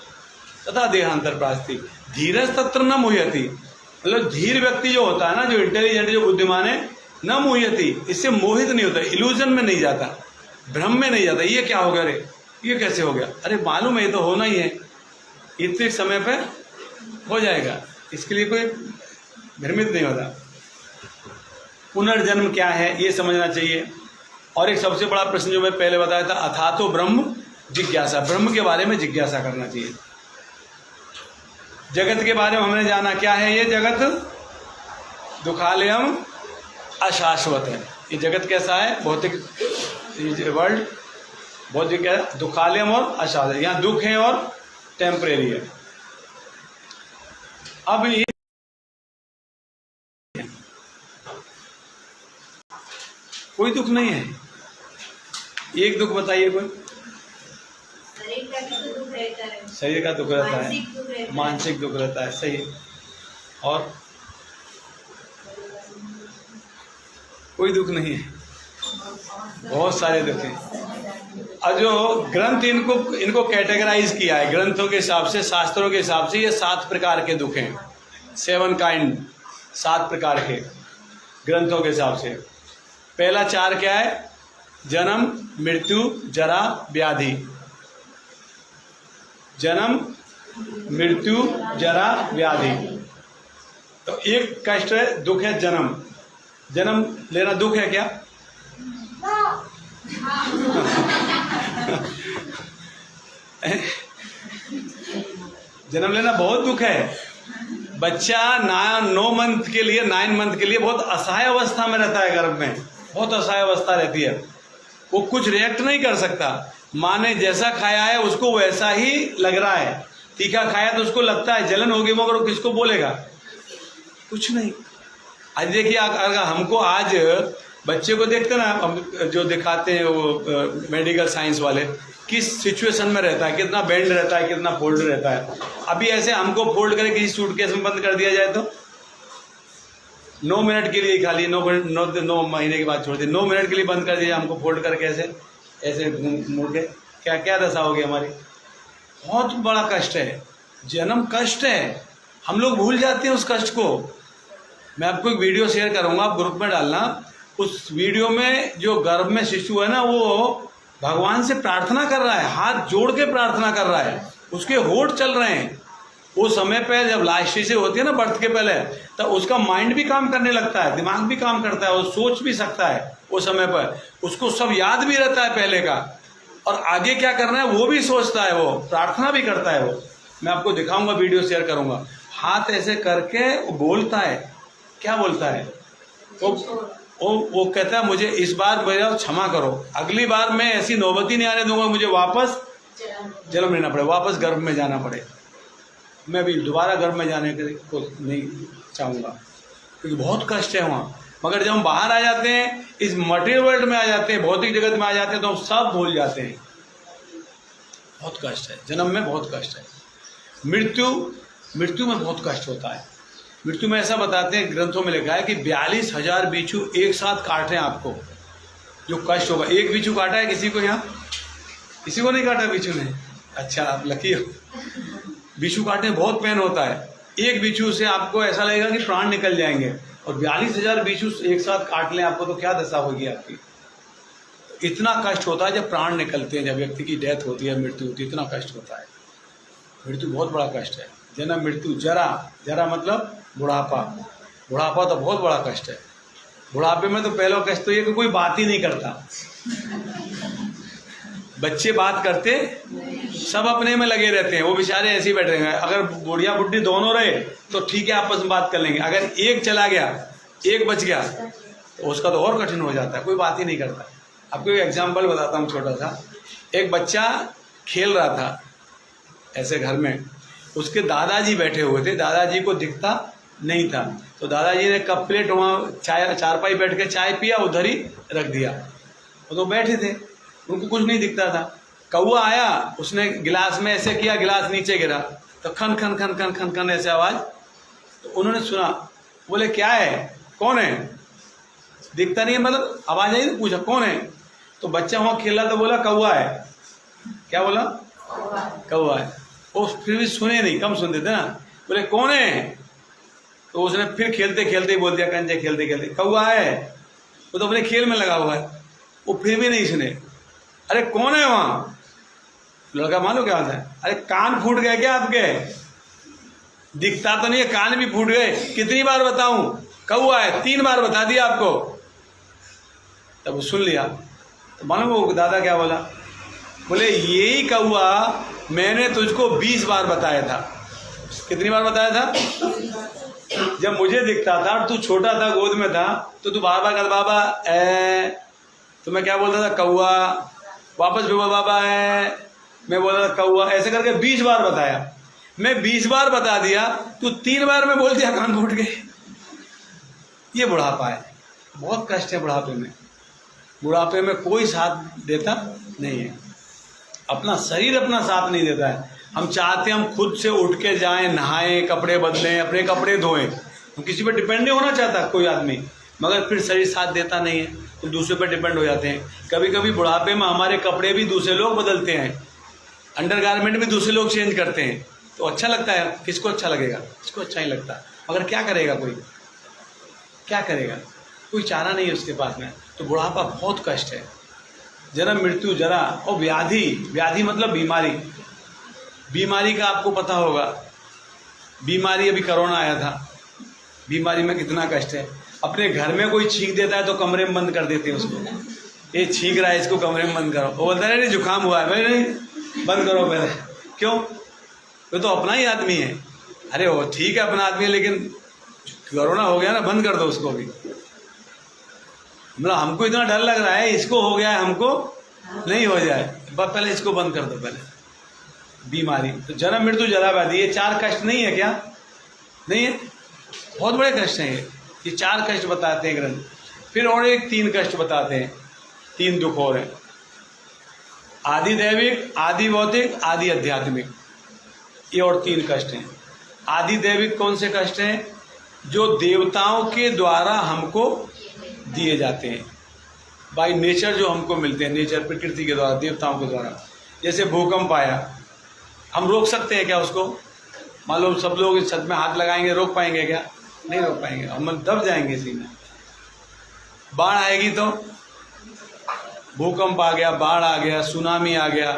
तथा देहांतर प्राप्ति धीरज तत्र न मुह्यति, मतलब धीर व्यक्ति जो होता है ना, जो इंटेलिजेंट, जो बुद्धिमान है, न मुह्यति, इससे मोहित नहीं होता, इल्यूजन में नहीं जाता, भ्रम में नहीं जाता। ये क्या हो गया? अरे ये कैसे हो गया? अरे मालूम है ये तो होना ही है, इतने समय पे हो जाएगा, इसके लिए कोई भ्रमित नहीं होता। पुनर्जन्म क्या है ये समझना चाहिए। और एक सबसे बड़ा प्रश्न जो मैं पहले बताया था, अथा तो ब्रह्म जिज्ञासा, ब्रह्म के बारे में जिज्ञासा करना चाहिए। जगत के बारे में हमने जाना, क्या है ये जगत? दुखालयम अशाश्वत है। ये जगत कैसा है? भौतिक वर्ल्ड भौतिक क्या है? दुखालयम और अशाश्वत। यहाँ दुख है और टेम्परेरी है। अब ये कोई दुख नहीं है। एक दुख बताइए कोई। शरीर का भी तो दुख रहता है, शरीर का दुख रहता मानसिक दुख रहता है, है। मानसिक दुख रहता है, सही। और कोई दुख नहीं है, बहुत सारे दुख हैं। और जो ग्रंथ इनको कैटेगराइज किया है ग्रंथों के हिसाब से, शास्त्रों के हिसाब से, ये 7 प्रकार के दुख हैं, 7 काइंड, 7 प्रकार के ग्रंथों के हिसाब से। पहला 4 क्या है? जन्म, मृत्यु, जरा, व्याधि। जन्म, मृत्यु, जरा, व्याधि। तो एक कष्ट है, दुख है जन्म। जन्म लेना दुख है क्या? जन्म लेना बहुत दुख है। बच्चा 9 मंथ के लिए, 9 मंथ के लिए बहुत असहाय अवस्था में रहता है, गर्भ में बहुत असहाय अवस्था रहती है। वो कुछ रिएक्ट नहीं कर सकता। माँ ने जैसा खाया है उसको वैसा ही लग रहा है। तीखा खाया तो उसको लगता है जलन होगी, मगर वो किसको बोलेगा? कुछ नहीं। आज देखिए, अगर हमको आज बच्चे को देखते ना, हम जो दिखाते हैं वो मेडिकल साइंस वाले, किस सिचुएशन में रहता है, कितना बेंड रहता है, कितना फोल्ड रहता है। अभी ऐसे हमको फोल्ड करके किसी सूटकेस में बंद कर दिया जाए तो 9 मिनट के लिए खाली 9 महीने के बाद छोड़ दिए, 9 मिनट के लिए बंद कर दिया हमको फोल्ड करके, ऐसे ऐसे मुड़ के, क्या क्या दशा होगी हमारी? बहुत बड़ा कष्ट है। जन्म कष्ट है, हम लोग भूल जाते हैं उस कष्ट को। मैं आपको एक वीडियो शेयर करूंगा, आप ग्रुप में डालना। उस वीडियो में जो गर्भ में शिशु है ना, वो भगवान से प्रार्थना कर रहा है, हाथ जोड़ के प्रार्थना कर रहा है, उसके होठ चल रहे हैं। वो समय पे जब लास्ट स्टेज होती है ना, बर्थ के पहले, तब उसका माइंड भी काम करने लगता है, दिमाग भी काम करता है, वो सोच भी सकता है। वो समय पर उसको सब याद भी रहता है पहले का, और आगे क्या करना है वो भी सोचता है, वो प्रार्थना भी करता है। वो मैं आपको दिखाऊंगा, वीडियो शेयर करूंगा। हाथ ऐसे करके वो बोलता है, क्या बोलता है? वो कहता है मुझे इस बार मेरा क्षमा करो, अगली बार मैं ऐसी नौबती नहीं आने दूंगा, मुझे वापस जन्म लेना पड़े, वापस गर्भ में जाना पड़े। मैं भी दोबारा गर्भ में जाने को नहीं चाहूँगा, क्योंकि बहुत कष्ट है वहाँ। मगर जब हम बाहर आ जाते हैं, इस मटेरियल वर्ल्ड में आ जाते हैं, भौतिक जगत में आ जाते हैं, तो हम सब भूल जाते हैं। बहुत कष्ट है, जन्म में बहुत कष्ट है। मृत्यु में बहुत कष्ट होता है। मृत्यु में ऐसा बताते हैं, ग्रंथों में लिखा है कि 42,000 बिच्छू एक साथ काट रहे हैं आपको, जो कष्ट होगा। एक बिच्छू काटा है किसी को? यहाँ किसी को नहीं काटा बिच्छू ने? अच्छा, आप लकी हो। बिच्छू काटने बहुत पेन होता है। एक बिच्छू से आपको ऐसा लगेगा कि प्राण निकल जाएंगे, और 42,000 बिच्छू एक साथ काट लें आपको, तो क्या दशा होगी आपकी? इतना कष्ट होता है जब प्राण निकलते हैं, जब व्यक्ति की डेथ होती है, मृत्यु होती है, इतना कष्ट होता है। मृत्यु बहुत बड़ा कष्ट है। जन्म, मृत्यु, जरा मतलब बुढ़ापा। बुढ़ापा तो बहुत बड़ा कष्ट है। बुढ़ापे में तो पहला कष्ट तो ये कि कोई बात ही नहीं करता। बच्चे बात करते, सब अपने में लगे रहते हैं, वो बेचारे ऐसे ही बैठे रहेंगे। अगर बुढ़िया बुढ़ी दोनों रहे तो ठीक है, आपस में बात कर लेंगे। अगर एक चला गया, एक बच गया, तो उसका तो और कठिन हो जाता है, कोई बात ही नहीं करता। आपको एक एग्जाम्पल बताता हूँ छोटा सा। एक बच्चा खेल रहा था ऐसे घर में, उसके दादाजी बैठे हुए थे, दादाजी को दिखता नहीं था, तो दादाजी ने कप प्लेट वहाँ चाय, चारपाई बैठ के चाय पिया, उधर ही रख दिया। तो बैठे थे, उनको कुछ नहीं दिखता था। कौआ आया, उसने गिलास में ऐसे किया, गिलास नीचे गिरा, तो खन खन खन खन खन खन ऐसे आवाज़। तो उन्होंने सुना, बोले क्या है, कौन है? दिखता नहीं है, मतलब आवाज़ आई, तो पूछा कौन है? तो बच्चा वहाँ खेल रहा था, बोला कौआ है। क्या बोला? कौआ है। वो फिर भी सुने नहीं, कम सुनते थे ना। बोले कौन है? तो उसने फिर खेलते खेलते ही बोल दिया, कंचे खेलते खेलते, कौआ है। वो तो अपने खेल में लगा हुआ है, वो फिर भी नहीं सुने। अरे कौन है वहाँ? लड़का मानो क्या होता है, अरे कान फूट गए क्या आपके? दिखता तो नहीं है, कान भी फूट गए। कितनी बार बताऊं, कौआ है? 3 बार बता दिया आपको। तब वो सुन लिया। तो मालूम वो दादा क्या बोला? बोले यही कौआ मैंने तुझको 20 बार बताया था। कितनी बार बताया था? जब मुझे दिखता था, तू छोटा था, गोद में था, तो तू बार बार कहता बाबा ए, तो मैं क्या बोलता था? कौआ। वापस भी बोल बाबा ए, मैं बोलता था कौआ। ऐसे करके 20 बार बताया। मैं 20 बार बता दिया, तू 3 बार में बोल दिया, कान फूट गए। ये बुढ़ापा है, बहुत कष्ट है बुढ़ापे में। बुढ़ापे में कोई साथ देता नहीं है, अपना शरीर अपना साथ नहीं देता है। हम चाहते हैं हम खुद से उठ के जाएं, नहाएं, कपड़े बदलें, अपने कपड़े धोएं। हम किसी पर डिपेंड नहीं होना चाहता कोई आदमी। मगर फिर शरीर साथ देता नहीं है तो दूसरे पर डिपेंड हो जाते हैं। कभी कभी बुढ़ापे में हमारे कपड़े भी दूसरे लोग बदलते हैं, अंडरगारमेंट भी दूसरे लोग चेंज करते हैं, तो अच्छा लगता है। किसको अच्छा लगेगा? किसको अच्छा नहीं लगता। मगर क्या करेगा, कोई क्या करेगा, कोई चारा नहीं है उसके पास में। तो बुढ़ापा बहुत कष्ट है, जन्म मृत्यु जरा और व्याधि। व्याधि मतलब बीमारी। बीमारी का आपको पता होगा, बीमारी अभी कोरोना आया था, बीमारी में कितना कष्ट है। अपने घर में कोई छींक देता है तो कमरे में बंद कर देते हैं उसको, ये छींक रहा है इसको कमरे में बंद करो। वो बोलता है नहीं जुकाम हुआ है, भाई नहीं बंद करो पहले। क्यों? वो तो अपना ही आदमी है। अरे वो ठीक है अपना आदमी है, लेकिन कोरोना हो गया ना, बंद कर दो उसको भी। मतलब हमको इतना डर लग रहा है, इसको हो गया है हमको नहीं हो जाए, पहले इसको बंद कर दो पहले। बीमारी तो जन्म मृत्यु जरा व्याधि, ये 4 कष्ट नहीं है क्या? नहीं है, बहुत बड़े कष्ट हैं ये 4 कष्ट बताते हैं ग्रंथ। फिर और एक 3 कष्ट बताते हैं, 3 दुख और हैं। आदि दैविक, आदि भौतिक, आदि आध्यात्मिक, ये और 3 कष्ट हैं। आदि दैविक कौन से कष्ट हैं? जो देवताओं के द्वारा हमको दिए जाते हैं, बाय नेचर जो हमको मिलते हैं, नेचर प्रकृति के द्वारा, देवताओं के द्वारा। जैसे भूकंप आया, हम रोक सकते हैं क्या उसको? मान लो सब लोग छत में हाथ लगाएंगे, रोक पाएंगे क्या? नहीं रोक पाएंगे, हम दब जाएंगे इसी में। बाढ़ आएगी तो, भूकंप आ गया, बाढ़ आ गया, सुनामी आ गया,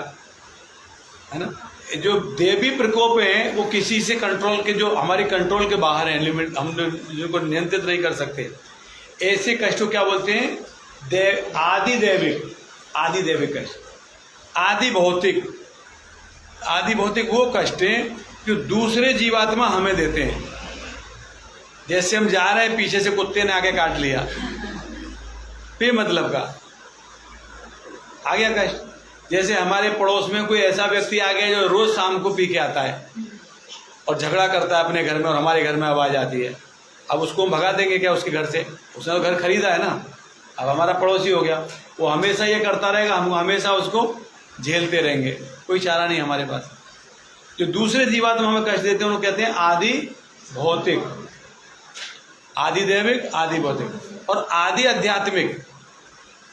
है ना। जो देवी प्रकोप है वो किसी से कंट्रोल के, जो हमारे कंट्रोल के बाहर है, लिमिट, हम जिनको नियंत्रित नहीं कर सकते, ऐसे कष्टों क्या बोलते हैं? आदि दैविक, आदि दैविक कष्ट। आदि भौतिक, आदि भौतिक वो कष्ट हैं जो दूसरे जीवात्मा हमें देते हैं। जैसे हम जा रहे हैं, पीछे से कुत्ते ने आके काट लिया, बेमतलब का आ गया कष्ट। जैसे हमारे पड़ोस में कोई ऐसा व्यक्ति आ गया जो रोज शाम को पी के आता है और झगड़ा करता है अपने घर में, और हमारे घर में आवाज आती है। अब उसको हम भगा देंगे क्या उसके घर से? उसने तो घर खरीदा है ना, अब हमारा पड़ोसी हो गया, वो हमेशा ये करता रहेगा, हम हमेशा उसको झेलते रहेंगे, कोई चारा नहीं हमारे पास। जो दूसरे जीवात्मा हमें कष्ट देते हैं उनको कहते हैं आदि भौतिक, आदि दैविक, आदि भौतिक। और आदि आध्यात्मिक,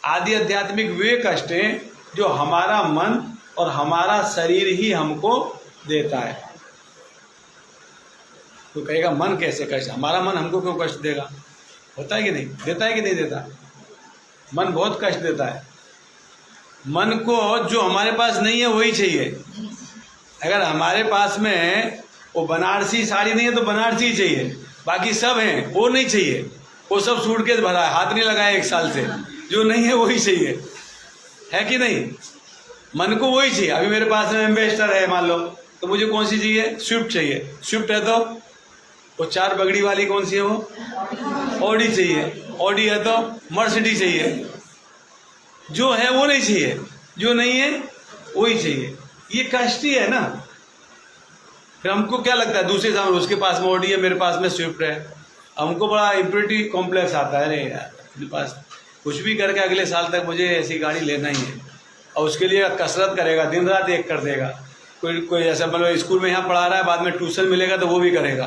आदि आध्यात्मिक वे कष्ट हैं जो हमारा मन और हमारा शरीर ही हमको देता है। तो कहेगा मन कैसे कष्ट? हमारा मन हमको क्यों कष्ट देगा? होता है कि नहीं? देता है कि नहीं देता? मन बहुत कष्ट देता है। मन को जो हमारे पास नहीं है वही चाहिए। अगर हमारे पास में वो बनारसी साड़ी नहीं है तो बनारसी चाहिए, बाकी सब हैं वो नहीं चाहिए, वो सब सूटकेस भरा है, हाथ नहीं लगाया 1 साल से, जो नहीं है वही चाहिए, है कि नहीं? मन को वही चाहिए। अभी मेरे पास में एम्बेसडर है मान लो, तो मुझे कौन सी चाहिए? स्विफ्ट चाहिए। स्विफ्ट है तो वो 4 बगड़ी वाली कौन सी है? वो ऑडी चाहिए। ऑडी है तो मर्सिडीज चाहिए। जो है वो नहीं चाहिए, जो नहीं है वही चाहिए। ये कष्ट ही है ना। फिर हमको क्या लगता है? दूसरे सामने उसके पास में ऑडी है, मेरे पास में स्विफ्ट है, हमको बड़ा इंप्योरिटी कॉम्प्लेक्स आता है। अरे यार मेरे पास कुछ भी करके अगले साल तक मुझे ऐसी गाड़ी लेना ही है, और उसके लिए कसरत करेगा, दिन रात एक कर देगा। कोई ऐसा मतलब स्कूल में यहाँ पढ़ा रहा है, बाद में ट्यूशन मिलेगा तो वो भी करेगा।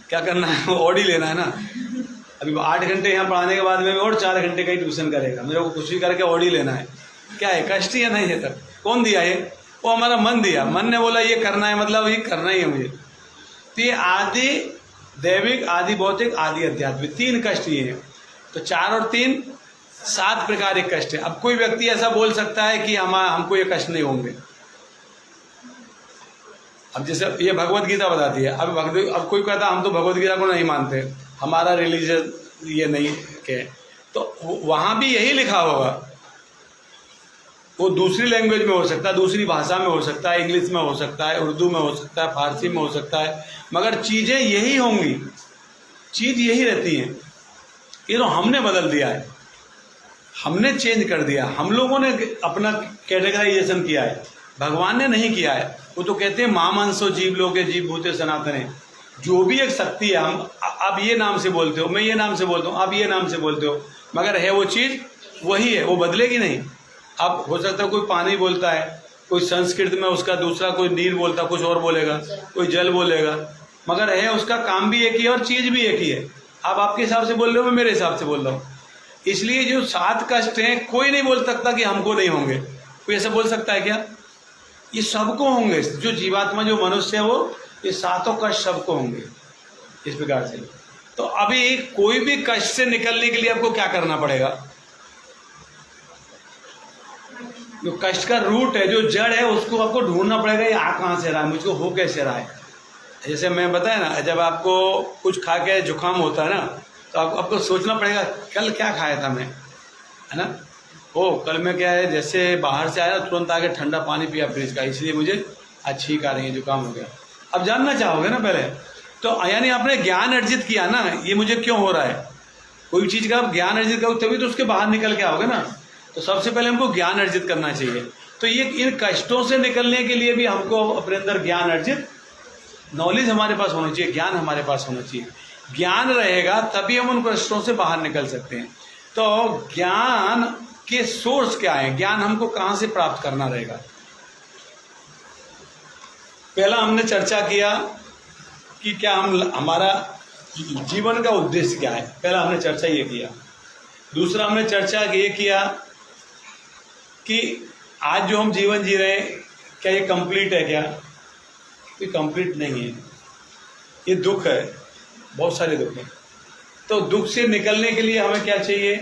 क्या करना है? ऑडी लेना है ना। अभी 8 घंटे यहाँ पढ़ाने के बाद में और 4 घंटे का ही ट्यूशन करेगा, मेरे को कुछ भी करके ऑडी लेना है। क्या है? कष्ट ही है नहीं है? तक कौन दिया है? वो हमारा मन दिया। मन ने बोला ये करना है, मतलब ये करना ही है मुझे। तो ये आदि दैविक, आदि भौतिक, आदि आध्यात्मिक 3 कष्ट ये हैं। तो 4 और 3 7 प्रकार के कष्ट है। अब कोई व्यक्ति ऐसा बोल सकता है कि हमको ये कष्ट नहीं होंगे। अब जैसे ये भगवत गीता बताती है, अब कोई कहता हम तो भगवत गीता को नहीं मानते, हमारा रिलीजन ये नहीं के, तो वहाँ भी यही लिखा होगा। वो दूसरी लैंग्वेज में हो सकता है, दूसरी भाषा में हो सकता है, इंग्लिश में हो सकता है, उर्दू में हो सकता है, फारसी में हो सकता है, मगर चीज़ें यही होंगी, चीज़ यही रहती है। ये तो हमने बदल दिया है, हमने चेंज कर दिया, हम लोगों ने अपना कैटेगराइजेशन किया है, भगवान ने नहीं किया है। वो तो कहते हैं महामानसो जीव लोके जीव भूते सनातन है। जो भी एक शक्ति है, हम आप ये नाम से बोलते हो, मैं ये नाम से बोलता हूँ, आप ये नाम से बोलते हो, मगर है वो चीज़ वही है, वो बदलेगी नहीं। अब हो सकता है कोई पानी बोलता है, कोई संस्कृत में उसका दूसरा कोई नीर बोलता, कुछ और बोलेगा, कोई जल बोलेगा, मगर है उसका काम भी एक ही है और चीज़ भी एक ही है। आप आपके हिसाब से बोल रहे हो, मैं मेरे हिसाब से बोल रहा हूँ। इसलिए जो 7 कष्ट हैं कोई नहीं बोल सकता कि हमको नहीं होंगे। कोई ऐसा बोल सकता है क्या? ये सबको होंगे। जो जीवात्मा जो मनुष्य है वो ये 7 कष्ट सबको होंगे इस प्रकार से। तो अभी कोई भी कष्ट से निकलने के लिए आपको क्या करना पड़ेगा? जो कष्ट का रूट है, जो जड़ है, उसको आपको ढूंढना पड़ेगा। ये आ कहाँ से रहा है, मुझको हो कैसे रहा है। जैसे मैं बताया ना, जब आपको कुछ खा के जुकाम होता है ना, तो आपको सोचना पड़ेगा कल क्या खाया था मैं, है ना। कल में क्या है, जैसे बाहर से आया तुरंत आके ठंडा पानी पिया फ्रिज का, इसलिए मुझे आज छींक आ रही है, जुकाम हो गया। अब जानना चाहोगे ना पहले, तो यानी आपने ज्ञान अर्जित किया ना, ये मुझे क्यों हो रहा है। कोई चीज़ का आप ज्ञान अर्जित करो तभी तो उसके बाहर निकल के आओगे ना। तो सबसे पहले हमको ज्ञान अर्जित करना चाहिए। तो ये इन कष्टों से निकलने के लिए भी हमको अपने अंदर ज्ञान अर्जित, नॉलेज हमारे पास होना चाहिए, ज्ञान हमारे पास होना चाहिए। ज्ञान रहेगा तभी हम उन कष्टों से बाहर निकल सकते हैं। तो ज्ञान के सोर्स क्या है, ज्ञान हमको कहाँ से प्राप्त करना रहेगा। पहला हमने चर्चा किया कि क्या हमारा जीवन का उद्देश्य क्या है, पहला हमने चर्चा ये किया। दूसरा हमने चर्चा ये किया कि आज जो हम जीवन जी रहे हैं क्या ये कंप्लीट है, क्या ये कंप्लीट नहीं है, ये दुख है, बहुत सारे दुख हैं। तो दुख से निकलने के लिए हमें क्या चाहिए,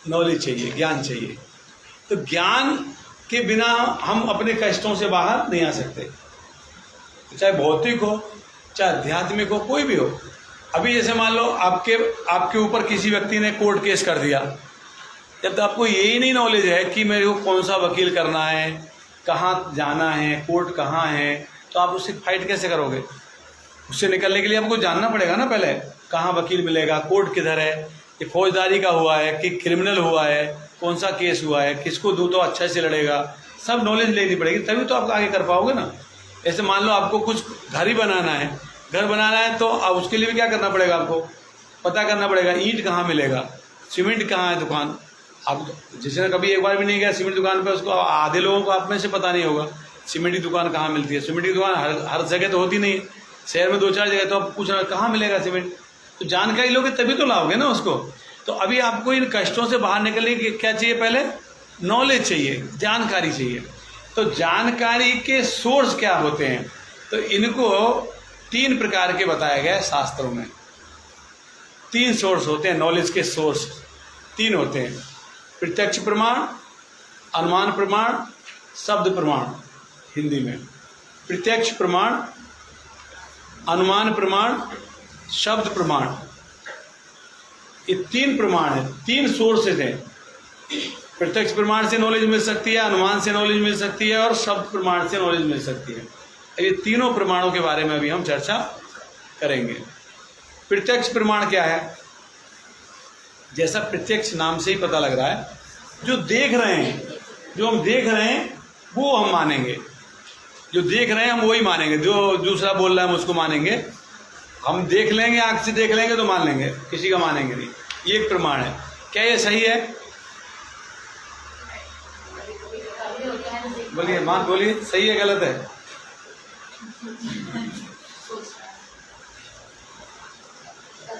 नॉलेज चाहिए, ज्ञान चाहिए। तो ज्ञान के बिना हम अपने कष्टों से बाहर नहीं आ सकते, चाहे भौतिक हो चाहे आध्यात्मिक हो, कोई भी हो। अभी जैसे मान लो आपके ऊपर किसी व्यक्ति ने कोर्ट केस कर दिया, जब तक आपको यही नहीं नॉलेज है कि मेरे को कौन सा वकील करना है, कहाँ जाना है, कोर्ट कहाँ है, तो आप उससे फाइट कैसे करोगे। उससे निकलने के लिए आपको जानना पड़ेगा ना पहले, कहाँ वकील मिलेगा, कोर्ट किधर है, ये फौजदारी का हुआ है कि क्रिमिनल हुआ है, कौन सा केस हुआ है, किसको दूँ तो अच्छे से लड़ेगा, सब नॉलेज लेनी पड़ेगी, तभी तो आप आगे कर पाओगे ना। ऐसे मान लो आपको कुछ घर ही बनाना है, घर बनाना है तो अब उसके लिए भी क्या करना पड़ेगा, आपको पता करना पड़ेगा ईंट कहाँ मिलेगा, सीमेंट कहाँ है दुकान। अब जिसने कभी एक बार भी नहीं गया सीमेंट दुकान पे, उसको आधे लोगों को आप में से पता नहीं होगा सीमेंट की दुकान कहाँ मिलती है। सीमेंट की दुकान हर जगह तो होती नहीं, शहर में 2-4 जगह, तो आप पूछना कहाँ मिलेगा सीमेंट, तो जानकारी लोगे तभी तो लाओगे ना उसको। तो अभी आपको इन कष्टों से बाहर निकलने के क्या चाहिए, पहले नॉलेज चाहिए, जानकारी चाहिए। तो जानकारी के सोर्स क्या होते हैं, तो इनको 3 प्रकार के बताया गया है शास्त्रों में। 3 सोर्स होते हैं नॉलेज के, सोर्स 3 होते हैं, प्रत्यक्ष प्रमाण, अनुमान प्रमाण, शब्द प्रमाण। हिंदी में प्रत्यक्ष प्रमाण, अनुमान प्रमाण, शब्द प्रमाण, ये 3 प्रमाण है, 3 सोर्सेज हैं। प्रत्यक्ष प्रमाण से नॉलेज मिल सकती है, अनुमान से नॉलेज मिल सकती है, और शब्द प्रमाण से नॉलेज मिल सकती है। ये तीनों प्रमाणों के बारे में अभी हम चर्चा करेंगे। प्रत्यक्ष प्रमाण क्या है, जैसा प्रत्यक्ष नाम से ही पता लग रहा है, जो देख रहे हैं, जो हम देख रहे हैं वो हम मानेंगे, जो देख रहे हैं हम वही मानेंगे, जो दूसरा बोल रहा है हम उसको मानेंगे। हम देख लेंगे, आँख से देख लेंगे तो मान लेंगे, किसी का मानेंगे नहीं। ये एक प्रमाण है। क्या ये सही है? बोलिए, बोलिए, सही है गलत है?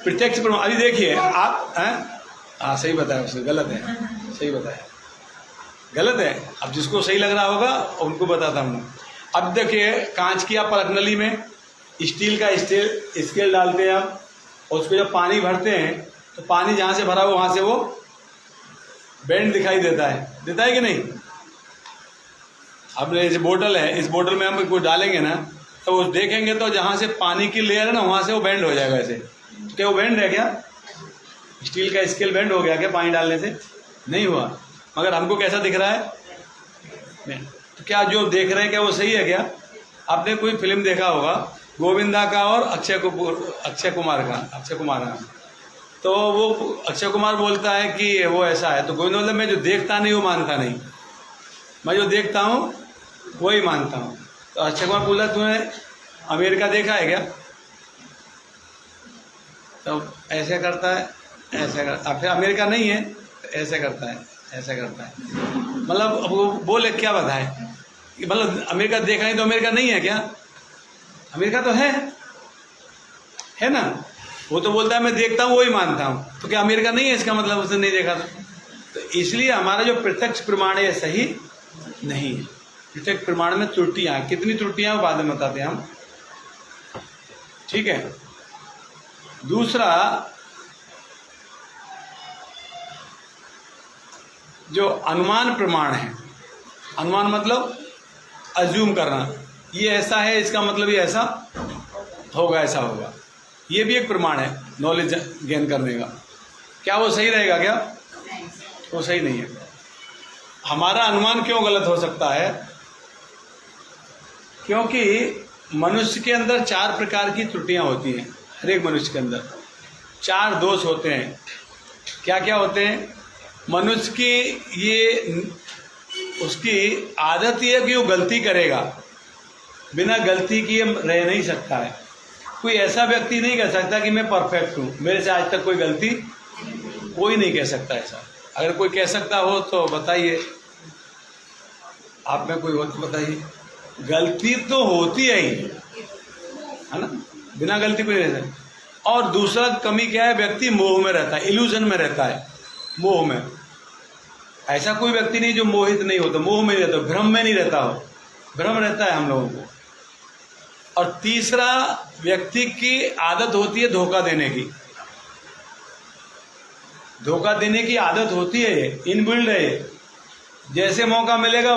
प्रत्यक्ष प्रमाण, अभी देखिए आप हैं, हाँ सही बताया, उसने गलत है, सही बताया, गलत है। अब जिसको सही लग रहा होगा उनको बताता हूँ। अब देखिए, कांच की आप परखनली में स्टील का स्केल डालते हैं आप, और उसको जब पानी भरते हैं तो पानी जहाँ से भरा हो वहाँ से वो बेंड दिखाई देता है कि नहीं। अब जैसे बोतल है, इस बोतल में हम कुछ डालेंगे ना, तो वो देखेंगे तो जहाँ से पानी की लेयर है ना, वहाँ से वो बेंड हो जाएगा ऐसे। तो क्या वो बेंड है क्या? स्टील का स्केल बेंड हो गया क्या पानी डालने से? नहीं हुआ। मगर हमको कैसा दिख रहा है? तो क्या जो देख रहे हैं क्या वो सही है क्या? आपने कोई फिल्म देखा होगा गोविंदा का और अक्षय कुमार का, तो वो अक्षय कुमार बोलता है कि वो ऐसा है, तो गोविंदा बोलता है मैं जो देखता नहीं वो मानता नहीं, मैं जो देखता हूँ वही मानता हूँ। तो अक्षय कुमार बोला तूने अमेरिका देखा है क्या? तो ऐसे करता है, ऐसे करता है, फिर अमेरिका नहीं है, ऐसे करता है, ऐसे करता है। मतलब अब वो बोले क्या बताए कि मतलब अमेरिका देखा नहीं तो अमेरिका नहीं है क्या? अमेरिका तो है ना। वो तो बोलता है मैं देखता हूँ वही मानता हूँ, तो क्या अमेरिका नहीं है इसका मतलब उसने नहीं देखा था? तो इसलिए हमारा जो प्रत्यक्ष प्रमाण है सही नहीं है। प्रत्यक्ष प्रमाण में त्रुटियाँ, कितनी त्रुटियाँ बाद में बताते हैं हम, ठीक है। दूसरा जो अनुमान प्रमाण है, अनुमान मतलब अज्यूम करना, ये ऐसा है इसका मतलब ये ऐसा होगा, ऐसा होगा, ये भी एक प्रमाण है नॉलेज गेन करने का। क्या वो सही रहेगा? क्या वो सही नहीं है। हमारा अनुमान क्यों गलत हो सकता है? क्योंकि मनुष्य के अंदर 4 प्रकार की त्रुटियां होती हैं। हर एक मनुष्य के अंदर 4 दोष होते हैं। क्या क्या होते हैं? मनुष्य की ये उसकी आदत ये है कि वो गलती करेगा, बिना गलती किए रह नहीं सकता है। कोई ऐसा व्यक्ति नहीं कह सकता कि मैं परफेक्ट हूँ, मेरे से आज तक कोई गलती कोई नहीं कह सकता ऐसा। अगर कोई कह सकता हो तो बताइए, आप में कोई हो तो बताइए। गलती तो होती है ही, है ना, बिना गलती कोई नहीं रहता। और दूसरा कमी क्या है? व्यक्ति मोह में रहता है, इल्यूजन में रहता है, मोह में। ऐसा कोई व्यक्ति नहीं जो मोहित नहीं होता, मोह में नहीं रहता, भ्रम में नहीं रहता हो, भ्रम रहता है हम लोगों को। और तीसरा व्यक्ति की आदत होती है धोखा देने की। धोखा देने की आदत होती है, इनबिल्ड है ये। जैसे मौका मिलेगा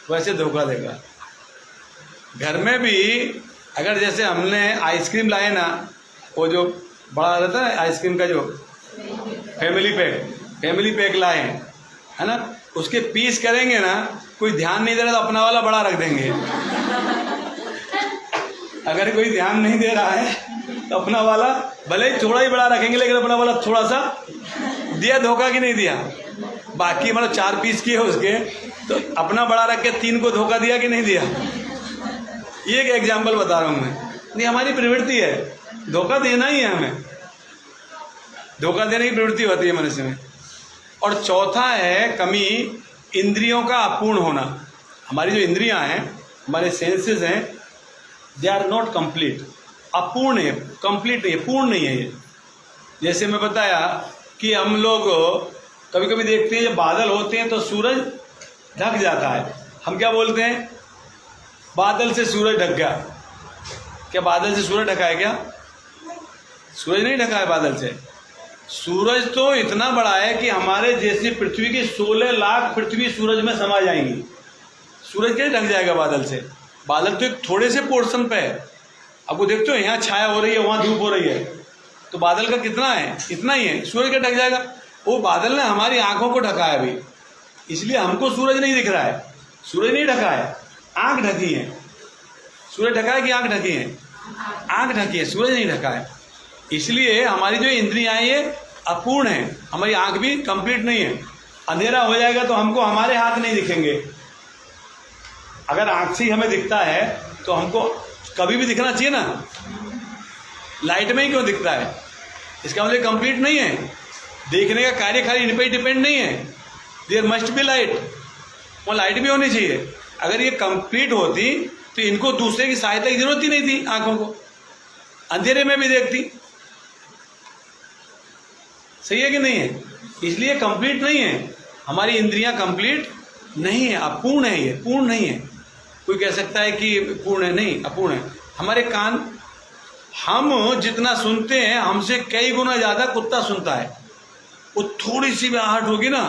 वैसे धोखा देगा। घर में भी अगर जैसे हमने आइसक्रीम लाए ना, वो जो बड़ा रहता है आइसक्रीम का, जो फैमिली पैक लाए हैं, है ना, उसके पीस करेंगे ना, कोई ध्यान नहीं दे रहा तो अपना वाला बड़ा रख देंगे। अगर कोई ध्यान नहीं दे रहा है तो अपना वाला भले ही थोड़ा ही बड़ा रखेंगे, लेकिन अपना वाला थोड़ा सा दिया धोखा कि नहीं दिया। बाकी मतलब 4 पीस किए उसके, तो अपना बड़ा रख के 3 को धोखा दिया कि नहीं दिया। ये एक एग्जाम्पल बता रहा हूँ मैं। नहीं, हमारी प्रवृत्ति है, धोखा देना ही है, हमें धोखा देने की प्रवृत्ति होती है मनुष्य में। और चौथा है कमी, इंद्रियों का अपूर्ण होना। हमारी जो इंद्रियां हैं, हमारे सेंसेस हैं, दे आर नॉट कंप्लीट, अपूर्ण है, कंप्लीट नहीं है, पूर्ण नहीं है ये। जैसे मैं बताया कि हम लोग कभी कभी देखते हैं जब बादल होते हैं तो सूरज ढक जाता है, हम क्या बोलते हैं? बादल से सूरज ढक गया। क्या बादल से सूरज ढका है? क्या सूरज नहीं ढका है बादल से। सूरज तो इतना बड़ा है कि हमारे जैसी पृथ्वी की 16 लाख पृथ्वी सूरज में समा जाएंगी। सूरज कैसे ढक जाएगा बादल से? बादल तो एक थोड़े से पोर्शन पे है। अब वो देखते हो यहाँ छाया हो रही है, वहाँ धूप हो रही है, तो बादल का कितना है? इतना ही है। सूरज क्या ढक जाएगा? वो बादल ने हमारी आंखों को ढका है अभी, इसलिए हमको सूरज नहीं दिख रहा है। सूरज नहीं ढका है, आंख ढकी है। सूरज ढका है कि आंख ढकी है? आंख ढकी है, सूरज नहीं ढका है। इसलिए हमारी जो इंद्रियां ये अपूर्ण है, हमारी आंख भी कंप्लीट नहीं है। अंधेरा हो जाएगा तो हमको हमारे हाथ नहीं दिखेंगे। अगर आंख से ही हमें दिखता है तो हमको कभी भी दिखना चाहिए ना, लाइट में ही क्यों दिखता है? इसका मतलब कंप्लीट नहीं है। देखने का कार्य खाली इन पर ही डिपेंड नहीं है, देयर मस्ट बी लाइट, वो लाइट भी होनी चाहिए। अगर ये कंप्लीट होती तो इनको दूसरे की सहायता की जरूरत ही नहीं थी, आंखों को अंधेरे में भी देखती। सही है कि नहीं है? इसलिए कंप्लीट नहीं है, हमारी इंद्रियां कंप्लीट नहीं है, अपूर्ण है, ये पूर्ण नहीं है। कोई कह सकता है कि पूर्ण है, नहीं, अपूर्ण है। हमारे कान, हम जितना सुनते हैं हमसे कई गुना ज्यादा कुत्ता सुनता है। वो थोड़ी सी भी आहट होगी ना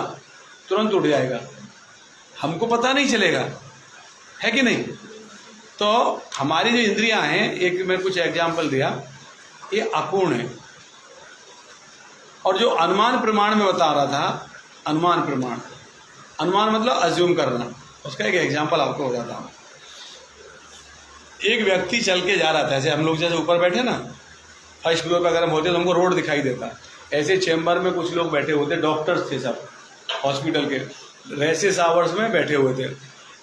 तुरंत उठ जाएगा, हमको पता नहीं चलेगा, है कि नहीं? तो हमारी जो इंद्रियां हैं, एक मैं कुछ एग्जाम्पल दिया, ये अपूर्ण है। और जो अनुमान प्रमाण में बता रहा था, अनुमान प्रमाण, अनुमान मतलब अज्यूम करना, उसका एक एग्जाम्पल आपको हो जाता है। एक व्यक्ति चल के जा रहा था, ऐसे हम लोग जैसे ऊपर बैठे ना, फर्स्ट फ्लोर पर अगर हम होते तो हमको रोड दिखाई देता। ऐसे चेम्बर में कुछ लोग बैठे होते, डॉक्टर्स थे सब, हॉस्पिटल के रेसेस आवर्स में बैठे हुए थे।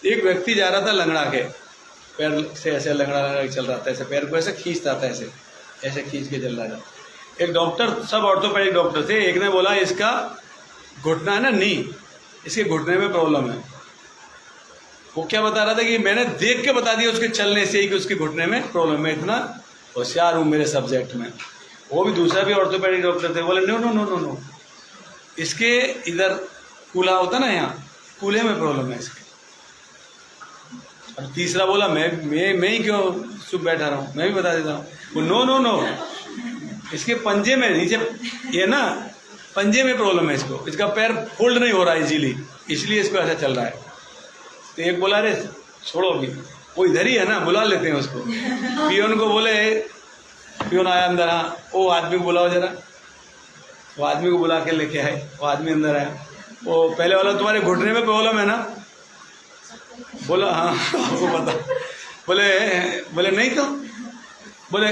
एक व्यक्ति जा रहा था लंगड़ा के, पैर से ऐसे लंगड़ा चल रहा था, ऐसे पैर को ऐसे खींचता था, ऐसे ऐसे खींच के चल रहा था। एक डॉक्टर, सब ऑर्थोपेडिक डॉक्टर थे, एक ने बोला इसका घुटना है ना, नी, इसके घुटने में प्रॉब्लम है। वो क्या बता रहा था कि मैंने देख के बता दिया उसके चलने से ही कि उसके घुटने में प्रॉब्लम है, इतना होशियार हूँ मेरे सब्जेक्ट में। वो भी दूसरा भी ऑर्थोपेडिक डॉक्टर थे, बोले no no no no no, इसके इधर कूल्हा होता ना, यहाँ कूल्हे में प्रॉब्लम है इसके। और तीसरा बोला मैं ही क्यों चुप बैठा रहा हूँ, मैं भी बता देता हूँ। वो नो नो नो, इसके पंजे में नीचे ये ना पंजे में प्रॉब्लम है इसको, इसका पैर फोल्ड नहीं हो रहा है इजीली, इसलिए इसको ऐसा चल रहा है। तो एक बोला अरे छोड़ो अभी, वो इधर ही है ना, बुला लेते हैं उसको। पियोन को बोले, पियोन आया अंदर, हाँ वो आदमी को बुलाओ जरा। वो आदमी को बुला के लेके आए, वो आदमी अंदर आया। वो पहले वाला तुम्हारे घुटने में प्रॉब्लम है ना? बोला हाँ आपको पता। बोले नहीं तो, बोले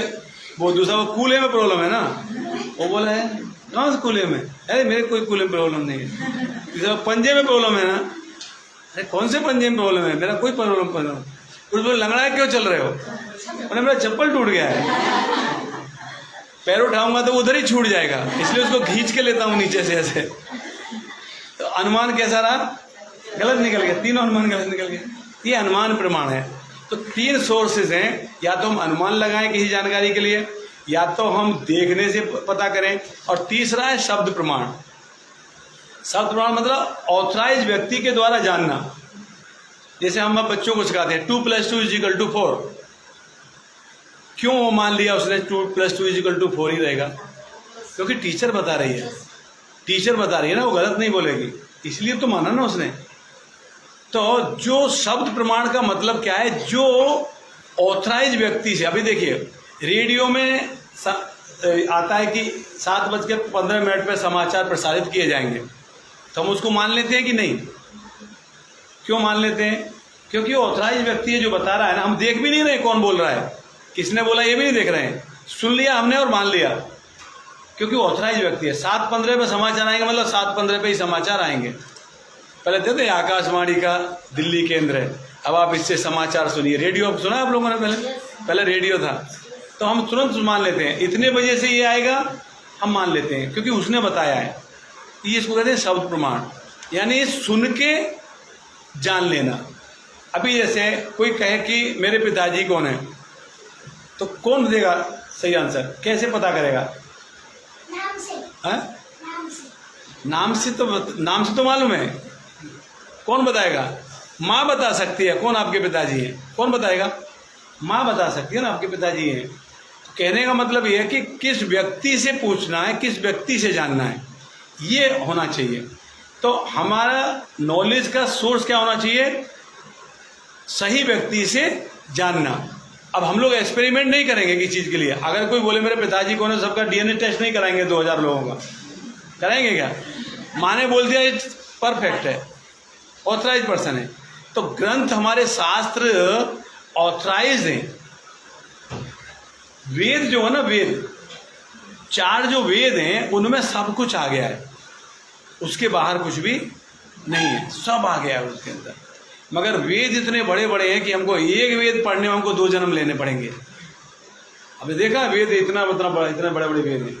वो दूसरा वो कूल्हे में प्रॉब्लम है ना? वो बोला है कहाँ से कूल्हे में? अरे मेरे कोई कूल्हे में प्रॉब्लम नहीं है। दूसरा पंजे में प्रॉब्लम है ना? अरे कौन से पंजे में प्रॉब्लम है? मेरा कोई प्रॉब्लम। कुछ बोले लंगड़ा क्यों चल रहे हो? मैंने मेरा चप्पल टूट गया है, पैर उठाऊंगा तो उधर ही छूट जाएगा, इसलिए उसको खींच के लेता हूँ नीचे से ऐसे। तो अनुमान कैसा रहा? गलत निकल गया, तीनों अनुमान गलत निकल गए। ये अनुमान प्रमाण है। तो 3 सोर्सेज हैं, या तो हम अनुमान लगाएं किसी जानकारी के लिए, या तो हम देखने से पता करें, और तीसरा है शब्द प्रमाण। शब्द प्रमाण मतलब ऑथराइज व्यक्ति के द्वारा जानना। जैसे हम अब बच्चों को सिखाते हैं 2 + 2 = 4। क्यों वो मान लिया उसने 2 + 2 = 4 ही रहेगा? क्योंकि टीचर बता रही है, टीचर बता रही है ना, वो गलत नहीं बोलेगी, इसलिए तो माना ना उसने। तो जो शब्द प्रमाण का मतलब क्या है? जो ऑथराइज व्यक्ति से, अभी देखिए रेडियो में आता है कि 7:15 पर समाचार प्रसारित किए जाएंगे, तो हम उसको मान लेते हैं कि नहीं? क्यों मान लेते हैं? क्योंकि ऑथराइज व्यक्ति है जो बता रहा है ना, हम देख भी नहीं रहे कौन बोल रहा है, किसने बोला ये भी नहीं देख रहे हैं, सुन लिया हमने और मान लिया, क्योंकि ऑथराइज व्यक्ति है। 7:15 पे समाचार आएंगे मतलब 7:15 पे ही समाचार आएंगे। पहले देते आकाशवाणी का दिल्ली केंद्र है, अब आप इससे समाचार सुनिए। रेडियो सुना आप लोगों ने? पहले रेडियो था, तो हम तुरंत मान लेते हैं इतने बजे से ये आएगा, हम मान लेते हैं क्योंकि उसने बताया है। ये इसको कहते हैं शब्द प्रमाण, यानी सुन के जान लेना। अभी जैसे कोई कहे कि मेरे पिताजी कौन है, तो कौन देगा सही आंसर? कैसे पता करेगा? नाम से। हाँ? नाम से नाम से तो मालूम है, कौन बताएगा? माँ बता सकती है कौन आपके पिताजी हैं। कौन बताएगा? माँ बता सकती है ना आपके पिताजी हैं। तो कहने का मतलब ये है कि किस व्यक्ति से पूछना है, किस व्यक्ति से जानना है, ये होना चाहिए। तो हमारा नॉलेज का सोर्स क्या होना चाहिए? सही व्यक्ति से जानना। अब हम लोग एक्सपेरिमेंट नहीं करेंगे किसी चीज़ के लिए। अगर कोई बोले मेरे पिताजी कौन है, सबका डीएनए टेस्ट नहीं कराएंगे 2000 लोगों का, कराएंगे क्या? माँ ने बोल दिया परफेक्ट है, ऑथराइज पर्सन है। तो ग्रंथ हमारे शास्त्र ऑथराइज हैं। वेद जो है ना, वेद 4 जो वेद हैं उनमें सब कुछ आ गया है, उसके बाहर कुछ भी नहीं है, सब आ गया है उसके अंदर। मगर वेद इतने बड़े बड़े हैं कि हमको एक वेद पढ़ने में हमको 2 जन्म लेने पड़ेंगे। अभी देखा वेद इतना बड़े बड़े वेद हैं।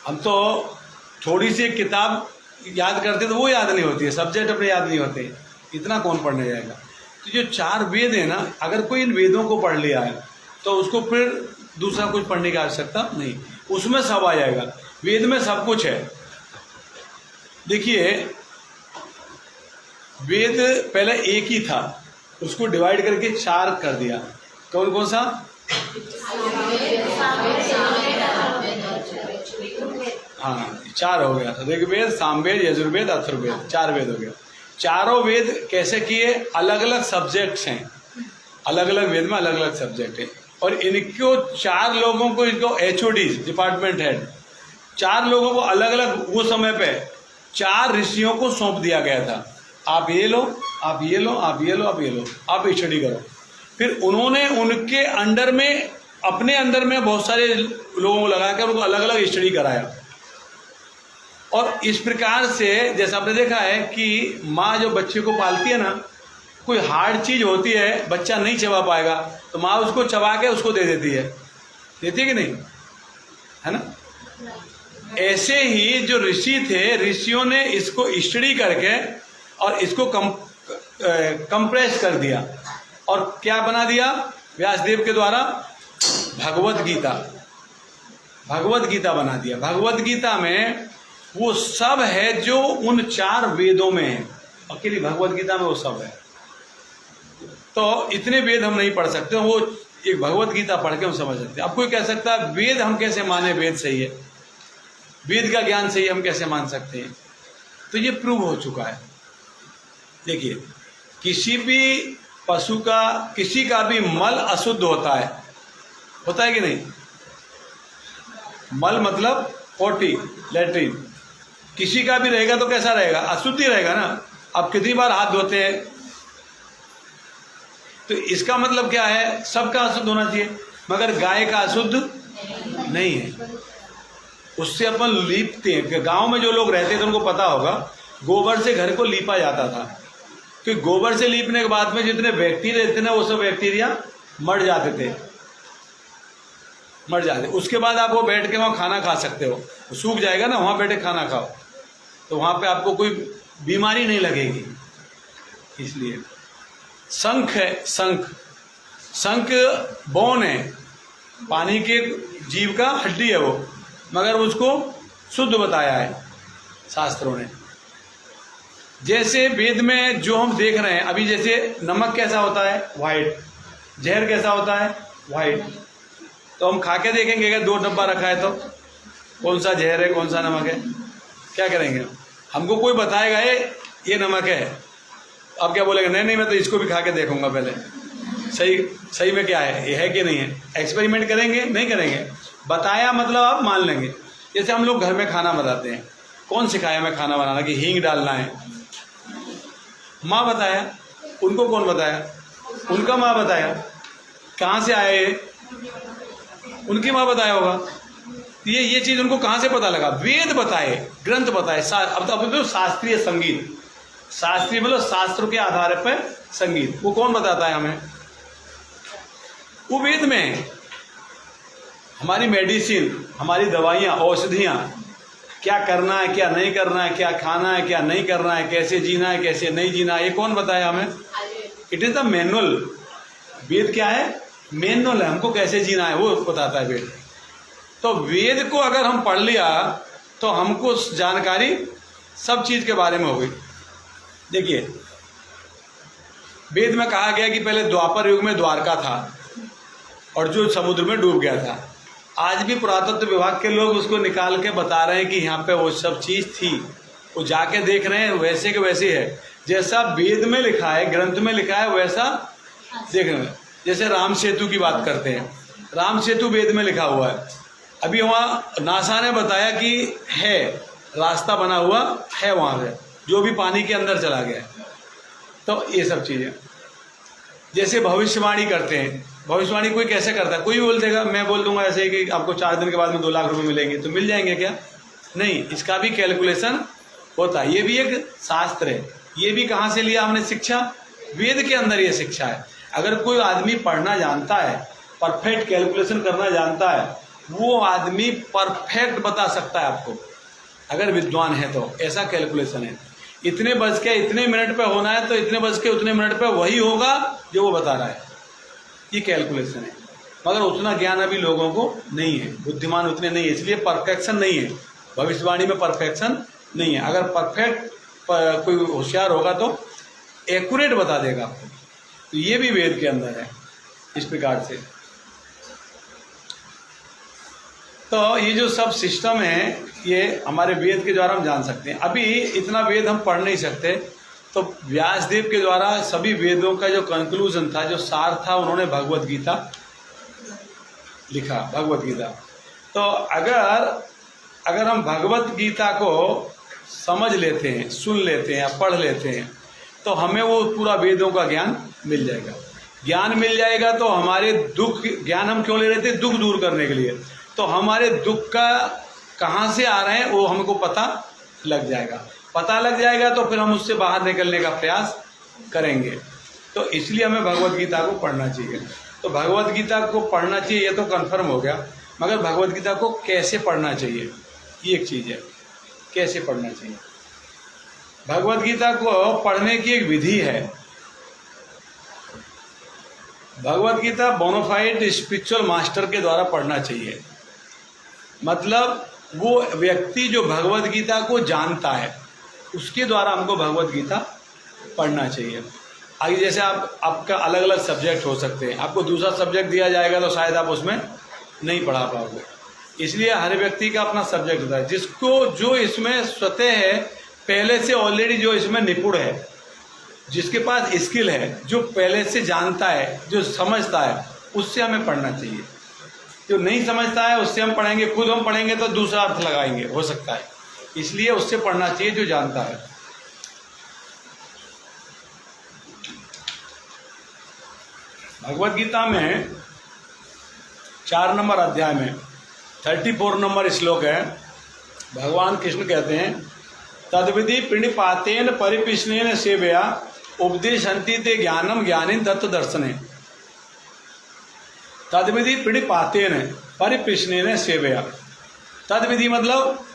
हम तो थोड़ी सी किताब याद करते तो वो याद नहीं होती है, सब्जेक्ट अपने याद नहीं होते, इतना कौन पढ़ने जाएगा? तो जो 4 वेद है ना, अगर कोई इन वेदों को पढ़ लिया है तो उसको फिर दूसरा कुछ पढ़ने की आवश्यकता नहीं, उसमें सब आ जाएगा। वेद में सब कुछ है। देखिए वेद पहले एक ही था, उसको डिवाइड करके 4 कर दिया। कौन कौन सा? हाँ 4 हो गया। ऋग्वेद, सामवेद, यजुर्वेद, अथर्ववेद, 4 वेद हो गया। चारों वेद कैसे किए? अलग अलग सब्जेक्ट्स हैं, अलग अलग वेद में अलग अलग सब्जेक्ट है। और इनको 4 लोगों को, इनको HODs डिपार्टमेंट हेड, 4 लोगों को अलग अलग वो समय पे 4 ऋषियों को सौंप दिया गया था। आप ये लो, आप ये लो, आप ये लो, आप ये लो, आप स्टडी करो। फिर उन्होंने उनके अंडर में, अपने अंदर में बहुत सारे लोगों को लगा कर उनको अलग अलग स्टडी कराया। और इस प्रकार से जैसा आपने देखा है कि माँ जो बच्चे को पालती है ना, कोई हार्ड चीज़ होती है बच्चा नहीं चबा पाएगा तो माँ उसको चबा के उसको दे देती है कि नहीं, है ना? ऐसे ही जो ऋषि थे, ऋषियों ने इसको स्टडी करके और इसको कंप्रेस कर दिया और क्या बना दिया? व्यासदेव के द्वारा भगवत गीता बना दिया। भगवत गीता में वो सब है जो उन 4 वेदों में है, अकेली भगवत गीता में वो सब है। तो इतने वेद हम नहीं पढ़ सकते, वो एक भगवत गीता पढ़ के हम समझ सकते हैं। अब कोई कह सकता है वेद हम कैसे माने, वेद सही है, वेद का ज्ञान सही हम कैसे मान सकते हैं? तो ये प्रूव हो चुका है। देखिए, किसी भी पशु का, किसी का भी मल अशुद्ध होता है कि नहीं? मल मतलब पोटी, लैट्रिन, किसी का भी रहेगा तो कैसा रहेगा? अशुद्ध ही रहेगा ना। आप कितनी बार हाथ धोते हैं? तो इसका मतलब क्या है? सबका अशुद्ध होना चाहिए, मगर गाय का अशुद्ध नहीं है, उससे अपन लीपते हैं। गांव में जो लोग रहते थे उनको पता होगा, गोबर से घर को लीपा जाता था, क्योंकि गोबर से लीपने के बाद में जितने बैक्टीरिया रहते ना, वो सब बैक्टीरिया मर जाते। उसके बाद आप वो बैठ के वहाँ खाना खा सकते हो, सूख जाएगा ना, वहाँ बैठे खाना खाओ, तो वहाँ पे आपको कोई बीमारी नहीं लगेगी। इसलिए शंख है, शंख बोन है, पानी के जीव का हड्डी है वो, मगर उसको शुद्ध बताया है शास्त्रों ने। जैसे वेद में जो हम देख रहे हैं अभी, जैसे नमक कैसा होता है? वाइट। जहर कैसा होता है? वाइट। तो हम खा के देखेंगे कि 2 डब्बा रखा है तो कौन सा जहर है, कौन सा नमक है? क्या करेंगे? हमको कोई बताएगा ये नमक है, अब क्या बोलेगा? नहीं मैं तो इसको भी खा के देखूंगा पहले, सही में क्या है, ये है कि नहीं है। एक्सपेरिमेंट करेंगे? नहीं करेंगे। बताया मतलब आप मान लेंगे। जैसे हम लोग घर में खाना बनाते हैं, कौन सिखाया हमें खाना बनाना कि हींग डालना है? माँ बताया। उनको कौन बताया? उनका माँ बताया। कहाँ से आया ये? उनकी माँ बताया होगा। ये चीज़ उनको कहाँ से पता लगा? वेद बताए, ग्रंथ बताए। अब तो शास्त्रीय संगीत, शास्त्रीय मतलब शास्त्रों के आधार पर संगीत, वो कौन बताता है हमें? वो वेद में है। हमारी मेडिसिन, हमारी दवाइयाँ, औषधियाँ, क्या करना है, क्या नहीं करना है, क्या खाना है, क्या नहीं करना है, कैसे जीना है, कैसे नहीं जीना है, ये कौन बताया हमें? It is the manual. Veda क्या है? मैनुअल है, हमको कैसे जीना है वो बताता है वेद। तो वेद को अगर हम पढ़ लिया तो हमको जानकारी सब चीज़ के बारे में हो गई। देखिए, वेद में कहा गया कि पहले द्वापर युग में द्वारका था और जो समुद्र में डूब गया था। आज भी पुरातत्व विभाग के लोग उसको निकाल के बता रहे हैं कि यहाँ पे वो सब चीज़ थी, वो जाके देख रहे हैं, वैसे के वैसे है, जैसा वेद में लिखा है, ग्रंथ में लिखा है, वैसा देख रहे हैं। जैसे राम सेतु की बात करते हैं, राम सेतु वेद में लिखा हुआ है। अभी वहाँ नासा ने बताया कि है, रास्ता बना हुआ है वहाँ पे, जो भी पानी के अंदर चला गया। तो ये सब चीज़ें, जैसे भविष्यवाणी करते हैं, भविष्यवाणी कोई कैसे करता है? कोई बोल देगा, मैं बोल दूंगा ऐसे ही कि आपको 4 दिन के बाद में 2 लाख रुपए मिलेंगे, तो मिल जाएंगे क्या? नहीं, इसका भी कैलकुलेशन होता है। ये भी एक शास्त्र है। ये भी कहाँ से लिया हमने शिक्षा? वेद के अंदर ये शिक्षा है। अगर कोई आदमी पढ़ना जानता है, परफेक्ट कैलकुलेशन करना जानता है, वो आदमी परफेक्ट बता सकता है आपको, अगर विद्वान है तो। ऐसा कैलकुलेशन है, इतने बज के इतने मिनट पे होना है तो इतने बज के उतने मिनट पे वही होगा जो वो बता रहा है। ये कैलकुलेशन है, मगर उतना ज्ञान अभी लोगों को नहीं है, बुद्धिमान उतने नहीं है, इसलिए परफेक्शन नहीं है। भविष्यवाणी में परफेक्शन नहीं है। अगर परफेक्ट कोई होशियार होगा तो एक्यूरेट बता देगा आपको। तो ये भी वेद के अंदर है इस प्रकार से। तो ये जो सब सिस्टम है, ये हमारे वेद के द्वारा हम जान सकते हैं। अभी इतना वेद हम पढ़ नहीं सकते, तो व्यासदेव के द्वारा सभी वेदों का जो कंक्लूजन था, जो सार था, उन्होंने भगवत गीता लिखा, भगवत गीता। तो अगर हम भगवत गीता को समझ लेते हैं, सुन लेते हैं या पढ़ लेते हैं, तो हमें वो पूरा वेदों का ज्ञान मिल जाएगा। ज्ञान मिल जाएगा तो हमारे दुख, ज्ञान हम क्यों ले रहे थे? दुख दूर करने के लिए। तो हमारे दुख का कहाँ से आ रहे हैं वो हमको पता लग जाएगा। पता लग जाएगा तो फिर हम उससे बाहर निकलने का प्रयास करेंगे। तो इसलिए हमें भगवत गीता को पढ़ना चाहिए। तो भगवत गीता को पढ़ना चाहिए, ये तो कन्फर्म हो गया, मगर भगवत गीता को कैसे पढ़ना चाहिए, ये एक चीज़ है। कैसे पढ़ना चाहिए? भगवत गीता को पढ़ने की एक विधि है। Bhagavad Gita bonafide spiritual master के द्वारा पढ़ना चाहिए। मतलब वो व्यक्ति जो भगवत गीता को जानता है उसके द्वारा हमको भगवत गीता पढ़ना चाहिए। आगे जैसे आपका अलग अलग सब्जेक्ट हो सकते हैं, आपको दूसरा सब्जेक्ट दिया जाएगा तो शायद आप उसमें नहीं पढ़ा पाओगे, इसलिए हर व्यक्ति का अपना सब्जेक्ट होता है। जिसको जो इसमें स्वतः है, पहले से ऑलरेडी जो इसमें निपुण है, जिसके पास स्किल है, जो पहले से जानता है, जो समझता है, उससे हमें पढ़ना चाहिए। जो नहीं समझता है उससे हम पढ़ेंगे, खुद हम पढ़ेंगे तो दूसरा अर्थ लगाएंगे, हो सकता है, इसलिए उससे पढ़ना चाहिए जो जानता है। भगवत गीता में 4 नंबर अध्याय में 34 नंबर श्लोक है। भगवान कृष्ण कहते हैं, तद्विधि प्रणिपातेन परिपिष्णेन सेवया उपदेशन्ति ते ज्ञानम ज्ञानिन तत्व दर्शने। तद्विधि प्रणिपातेन परिपिष्णेन सेवया। तद्विधि मतलब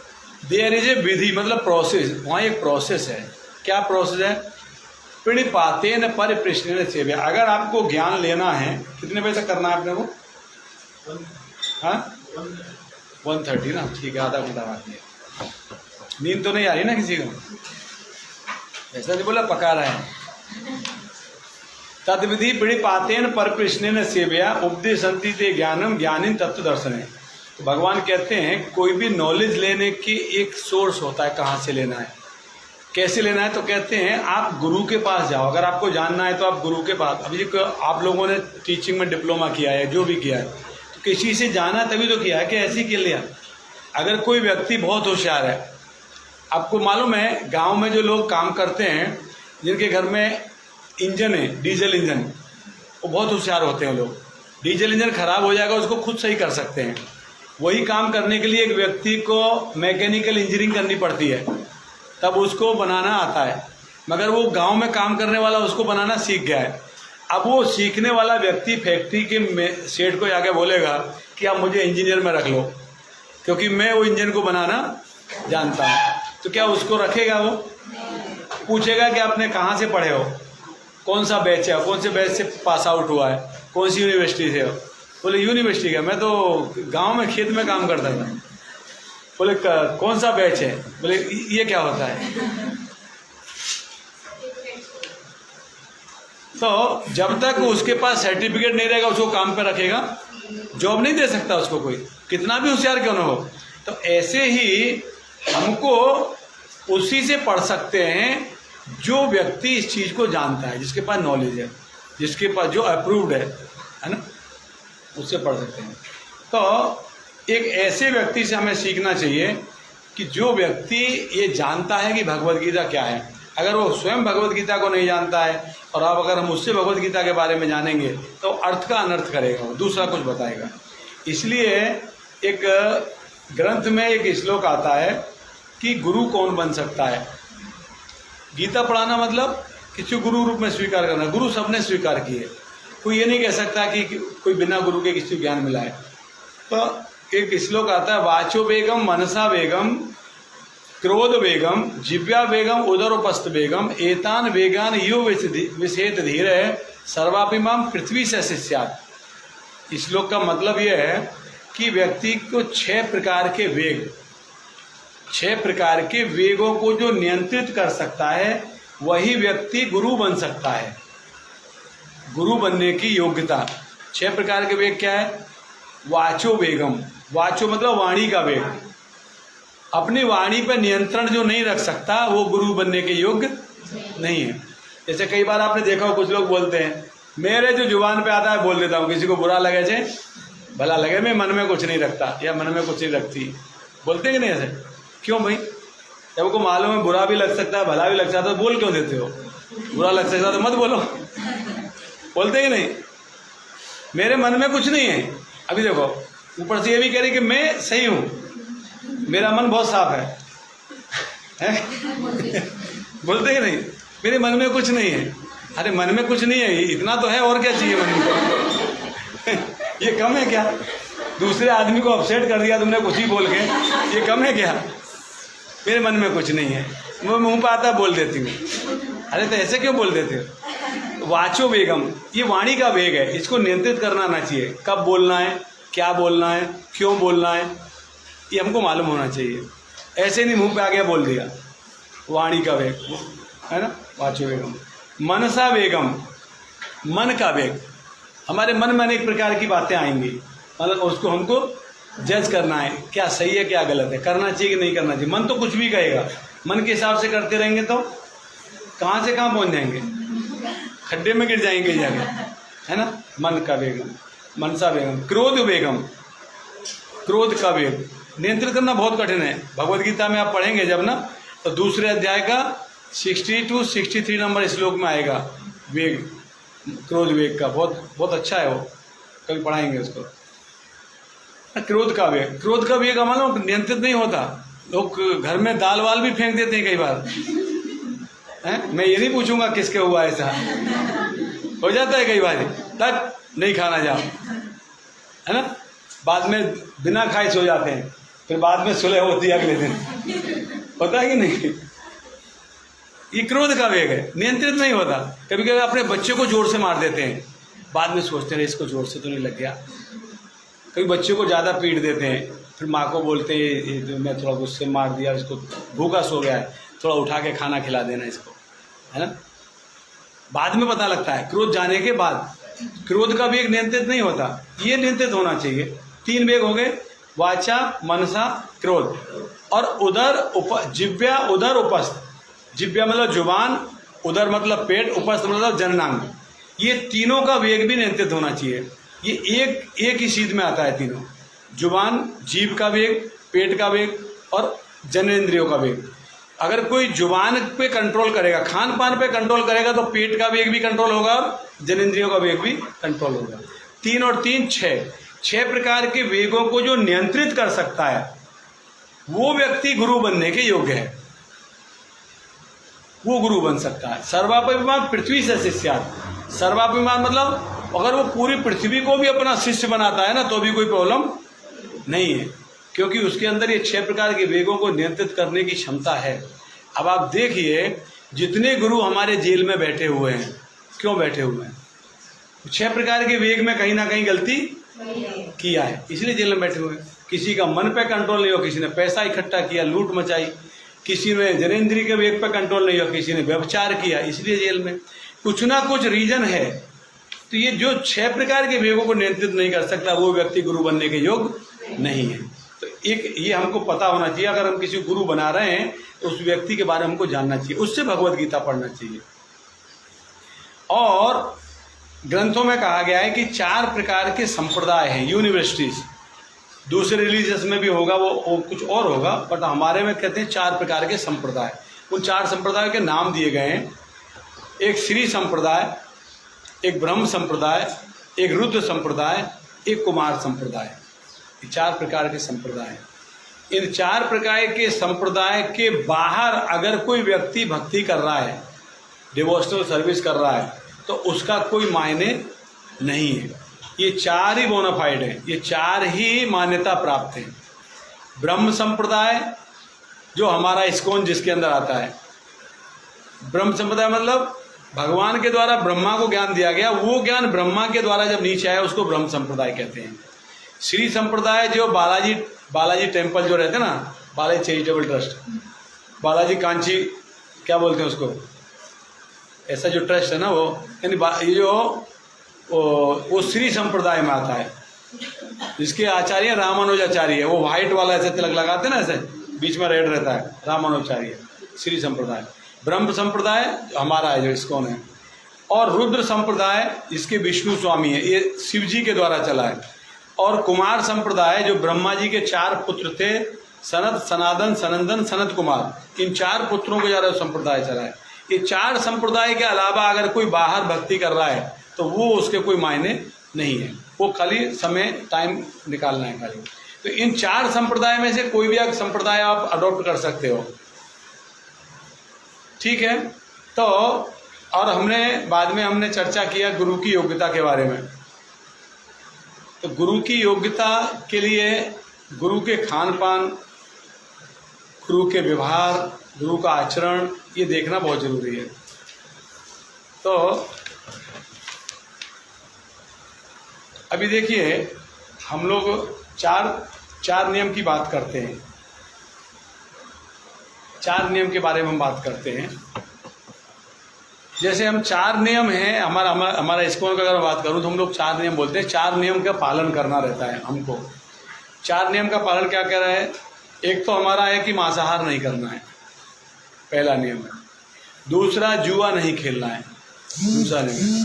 देयर इज ए विधि, मतलब प्रोसेस, वहाँ एक प्रोसेस है। क्या प्रोसेस है? प्रणिपातेन परिपिष्णेन सेवया। अगर आपको ज्ञान लेना है, कितने बजे तक करना है आपने को? हाँ 1:30 ना, ठीक है, आधा घंटा बाकी है। नींद तो नहीं आ रही ना किसी को? ऐसा नहीं बोला पका रहा है। तद्विधि प्रणिपातेन परिपिष्णेन सेवया उपदेशन्ति ते ज्ञानम ज्ञानिन तत्व दर्शने। तो भगवान कहते हैं कोई भी नॉलेज लेने की एक सोर्स होता है, कहाँ से लेना है, कैसे लेना है। तो कहते हैं आप गुरु के पास जाओ। अगर आपको जानना है तो आप गुरु के पास, अभी आप लोगों ने टीचिंग में डिप्लोमा किया है, जो भी किया है, तो किसी से जाना तभी तो किया है कि ऐसे ही कर लिया। अगर कोई व्यक्ति बहुत होशियार है, आपको मालूम है गांव में जो लोग काम करते हैं, जिनके घर में इंजन है, डीजल इंजन, वो बहुत होशियार होते हैं लोग। डीजल इंजन खराब हो जाएगा, उसको खुद सही कर सकते हैं। वही काम करने के लिए एक व्यक्ति को मैकेनिकल इंजीनियरिंग करनी पड़ती है, तब उसको बनाना आता है। मगर वो गांव में काम करने वाला उसको बनाना सीख गया है। अब वो सीखने वाला व्यक्ति फैक्ट्री के सेठ को जाके बोलेगा कि आप मुझे इंजीनियर में रख लो, क्योंकि मैं वो इंजन को बनाना जानता हूँ। तो क्या उसको रखेगा? वो पूछेगा कि आपने कहाँ से पढ़े हो, कौन सा बैच है, कौन से बैच से पास आउट हुआ है, कौन सी यूनिवर्सिटी से हो? बोले यूनिवर्सिटी का, मैं तो गांव में खेत में काम करता था। बोले कौन सा बैच है? बोले ये क्या होता है? तो जब तक उसके पास सर्टिफिकेट नहीं रहेगा उसको काम पे रखेगा, जॉब नहीं दे सकता उसको कोई, कितना भी होशियार क्यों ना हो। तो ऐसे ही हमको उसी से पढ़ सकते हैं जो व्यक्ति इस चीज़ को जानता है, जिसके पास नॉलेज है, जिसके पास जो अप्रूव्ड है ना, उससे पढ़ सकते हैं। तो एक ऐसे व्यक्ति से हमें सीखना चाहिए कि जो व्यक्ति ये जानता है कि भगवत गीता क्या है। अगर वो स्वयं भगवत गीता को नहीं जानता है और अब अगर हम उससे भगवत गीता के बारे में जानेंगे तो अर्थ का अनर्थ करेगा, वो दूसरा कुछ बताएगा। इसलिए एक ग्रंथ में एक श्लोक आता है कि गुरु कौन बन सकता है। गीता पढ़ाना मतलब किसी गुरु रूप में स्वीकार करना। गुरु सबने स्वीकार किए, कोई ये नहीं कह सकता कि कोई बिना गुरु के किसी को ज्ञान मिला है। तो एक श्लोक आता है, वाचो वेगम मनसा वेगम क्रोध वेगम जिव्या वेगम उदरोपस्थ वेगम एतान वेगान यो विषेद धीर सर्वापिमाम पृथ्वी से शिष्यात्। इस श्लोक का मतलब यह है कि व्यक्ति को 6 प्रकार के वेग, 6 प्रकार के वेगों को जो नियंत्रित कर सकता है वही व्यक्ति गुरु बन सकता है। गुरु बनने की योग्यता 6 प्रकार के वेग क्या है? वाचो वेगम, वाचो मतलब वाणी का वेग। अपनी वाणी पर नियंत्रण जो नहीं रख सकता वो गुरु बनने के योग्य नहीं है। जैसे कई बार आपने देखा हो, कुछ लोग बोलते हैं मेरे जो जुबान पे आता है बोल देता हूँ, किसी को बुरा लगे चाहे भला लगे, मैं मन में कुछ नहीं रखता या मन में कुछ नहीं रखती, बोलते कि नहीं ऐसे? क्यों भाई? जब आपको मालूम है बुरा भी लग सकता है भला भी लग सकता है तो बोल क्यों देते हो? बुरा लग सकता है तो मत बोलो, बोलते कि नहीं? मेरे मन में कुछ नहीं है। अभी देखो ऊपर से ये भी कह रही कि मैं सही हूँ, मेरा मन बहुत साफ है? बोलते कि नहीं? मेरे मन में कुछ नहीं है। अरे मन में कुछ नहीं है इतना तो है, और क्या चाहिए मन में? ये कम है क्या? दूसरे आदमी को अपसेट कर दिया तुमने कुछ ही बोल के, ये कम है क्या? मेरे मन में कुछ नहीं है, मैं मुंह पे आता बोल देती हूँ। अरे तो ऐसे क्यों बोल देते हो? वाचो वेगम, ये वाणी का वेग है, इसको नियंत्रित करना आना चाहिए। कब बोलना है, क्या बोलना है, क्यों बोलना है, ये हमको मालूम होना चाहिए। ऐसे नहीं मुंह पे आ गया बोल दिया। वाणी का वेग है ना, वाचो वेगम। मनसा वेगम, मन का वेग, हमारे मन में अनेक प्रकार की बातें आएंगी, मतलब उसको हमको जज करना है, क्या सही है क्या गलत है, करना चाहिए कि नहीं करना चाहिए। मन तो कुछ भी कहेगा, मन के हिसाब से करते रहेंगे तो कहाँ से कहाँ पहुँच जाएंगे, खड्डे में गिर जाएंगे जाके, है ना। मन का वेगम, मनसा वेगम। क्रोध वेगम, क्रोध का वेग नियंत्रित करना बहुत कठिन है। भगवद गीता में आप पढ़ेंगे जब ना, तो दूसरे अध्याय का 60 to 63 नंबर श्लोक में आएगा वेग, क्रोध वेग का। बहुत अच्छा है वो, कभी पढ़ाएंगे उसको। क्रोध का वेग, क्रोध का वेग मानो नियंत्रित नहीं होता। लोग घर में दाल वाल भी फेंक देते हैं कई बार, हैं। मैं ये नहीं पूछूंगा किसके हुआ ऐसा, हो जाता है कई बार, तक नहीं खाना जाओ, है ना। बाद में बिना खाए सो जाते हैं, फिर बाद में सुलह होती है अगले दिन, होता है कि नहीं। ये क्रोध का वेग है, नियंत्रित नहीं होता। कभी कभी अपने बच्चे को जोर से मार देते हैं, बाद में सोचते हैं इसको जोर से तो नहीं लग गया। कभी बच्चों को ज़्यादा पीट देते हैं, फिर माँ को बोलते हैं मैं थोड़ा गुस्से मार दिया, इसको भूखा सो गया है, थोड़ा उठा के खाना खिला देना इसको, है ना। बाद में पता लगता है, क्रोध जाने के बाद। क्रोध का वेग नियंत्रित नहीं होता, ये नियंत्रित होना चाहिए। 3 वेग हो गए, वाचा, मनसा, क्रोध। और उदर जिव्या, उदर उपस्थ। जिव्या मतलब जुबान, उदर मतलब पेट, उपस्थ मतलब जननांग। ये तीनों का वेग भी नियंत्रित होना चाहिए। ये एक ही चीज में आता है तीनों, जुबान, जीभ का वेग, पेट का वेग और जनेंद्रियों का वेग। अगर कोई जुबान पे कंट्रोल करेगा, खान पान पे कंट्रोल करेगा, तो पेट का वेग भी कंट्रोल होगा और जनेंद्रियों का वेग भी कंट्रोल होगा। 3 और 3 6 प्रकार के वेगों को जो नियंत्रित कर सकता है, वो व्यक्ति गुरु बनने के योग्य है, वो गुरु बन सकता है। सर्वाभिमान पृथ्वी से शिष्यात्। सर्वाभिमान मतलब अगर वो पूरी पृथ्वी को भी अपना शिष्य बनाता है ना, तो भी कोई प्रॉब्लम नहीं है, क्योंकि उसके अंदर ये 6 प्रकार के वेगों को नियंत्रित करने की क्षमता है। अब आप देखिए, जितने गुरु हमारे जेल में बैठे हुए हैं, क्यों बैठे हुए हैं? 6 प्रकार के वेग में कहीं ना कहीं गलती किया है, इसलिए जेल में बैठे हुए हैं। किसी का मन पे कंट्रोल नहीं हो, किसी ने पैसा इकट्ठा किया, लूट मचाई, किसी ने जनेंद्रिय के वेग पे कंट्रोल नहीं हो, किसी ने व्यभिचार किया, इसलिए जेल में। कुछ ना कुछ रीजन है। तो ये जो 6 प्रकार के वेगों को नियंत्रित नहीं कर सकता, वो व्यक्ति गुरु बनने के योग्य नहीं है। तो एक ये हमको पता होना चाहिए, अगर हम किसी गुरु बना रहे हैं तो उस व्यक्ति के बारे में हमको जानना चाहिए, उससे भगवद गीता पढ़ना चाहिए। और ग्रंथों में कहा गया है कि 4 प्रकार के संप्रदाय हैं, यूनिवर्सिटीज। दूसरे रिलीजियस में भी होगा, वो कुछ और होगा, बट हमारे में कहते हैं 4 प्रकार के संप्रदाय। उन 4 संप्रदायों के नाम दिए गए हैं। एक श्री संप्रदाय, एक ब्रह्म संप्रदाय, एक रुद्र संप्रदाय, एक कुमार संप्रदाय। ये 4 प्रकार के संप्रदाय। इन 4 प्रकार के संप्रदाय के बाहर अगर कोई व्यक्ति भक्ति कर रहा है, डिवोशनल सर्विस कर रहा है, तो उसका कोई मायने नहीं है। ये 4 ही बोनाफाइड है, ये 4 ही मान्यता प्राप्त है। ब्रह्म संप्रदाय जो हमारा इस्कॉन जिसके अंदर आता है, ब्रह्म संप्रदाय मतलब भगवान के द्वारा ब्रह्मा को ज्ञान दिया गया, वो ज्ञान ब्रह्मा के द्वारा जब नीचे आया उसको ब्रह्म संप्रदाय कहते हैं। श्री संप्रदाय जो बालाजी टेम्पल जो रहते हैं ना, बालाजी चैरिटेबल ट्रस्ट, बालाजी कांची क्या बोलते हैं उसको, ऐसा जो ट्रस्ट है ना, वो यानी ये जो वो श्री संप्रदाय में आता है, जिसके आचार्य रामानुजाचार्य है। वो व्हाइट वाला ऐसे तिलक लगाते हैं ना, ऐसे बीच में रेड रहता है, रामानुजाचार्य, श्री संप्रदाय। ब्रह्म संप्रदाय हमारा है जो इस्कॉन है। और रुद्र संप्रदाय इसके विष्णु स्वामी है, ये शिव जी के द्वारा चला है। और कुमार संप्रदाय जो ब्रह्मा जी के 4 पुत्र थे, सनत, सनातन, सनंदन, सनत कुमार, इन 4 पुत्रों के द्वारा संप्रदाय चला है। ये 4 संप्रदाय के अलावा अगर कोई बाहर भक्ति कर रहा है तो वो उसके कोई मायने नहीं है, वो खाली समय टाइम निकालना है खाली। तो इन 4 संप्रदाय में से कोई भी एक संप्रदाय आप अडॉप्ट कर सकते हो, ठीक है। तो और हमने बाद में हमने चर्चा किया गुरु की योग्यता के बारे में। तो गुरु की योग्यता के लिए गुरु के खान पान, गुरु के व्यवहार, गुरु का आचरण, ये देखना बहुत जरूरी है। तो अभी देखिए, हम लोग चार नियम की बात करते हैं, 4 नियम के बारे में हम बात करते हैं। जैसे हम 4 नियम हैं, हमारा इस्कॉन का अगर बात करूं तो हम लोग 4 नियम बोलते हैं। 4 नियम का पालन करना रहता है हमको। 4 नियम का पालन क्या कर रहा है? एक तो हमारा है कि मांसाहार नहीं करना है, पहला नियम है। दूसरा, जुआ नहीं खेलना है, दूसरा नियम।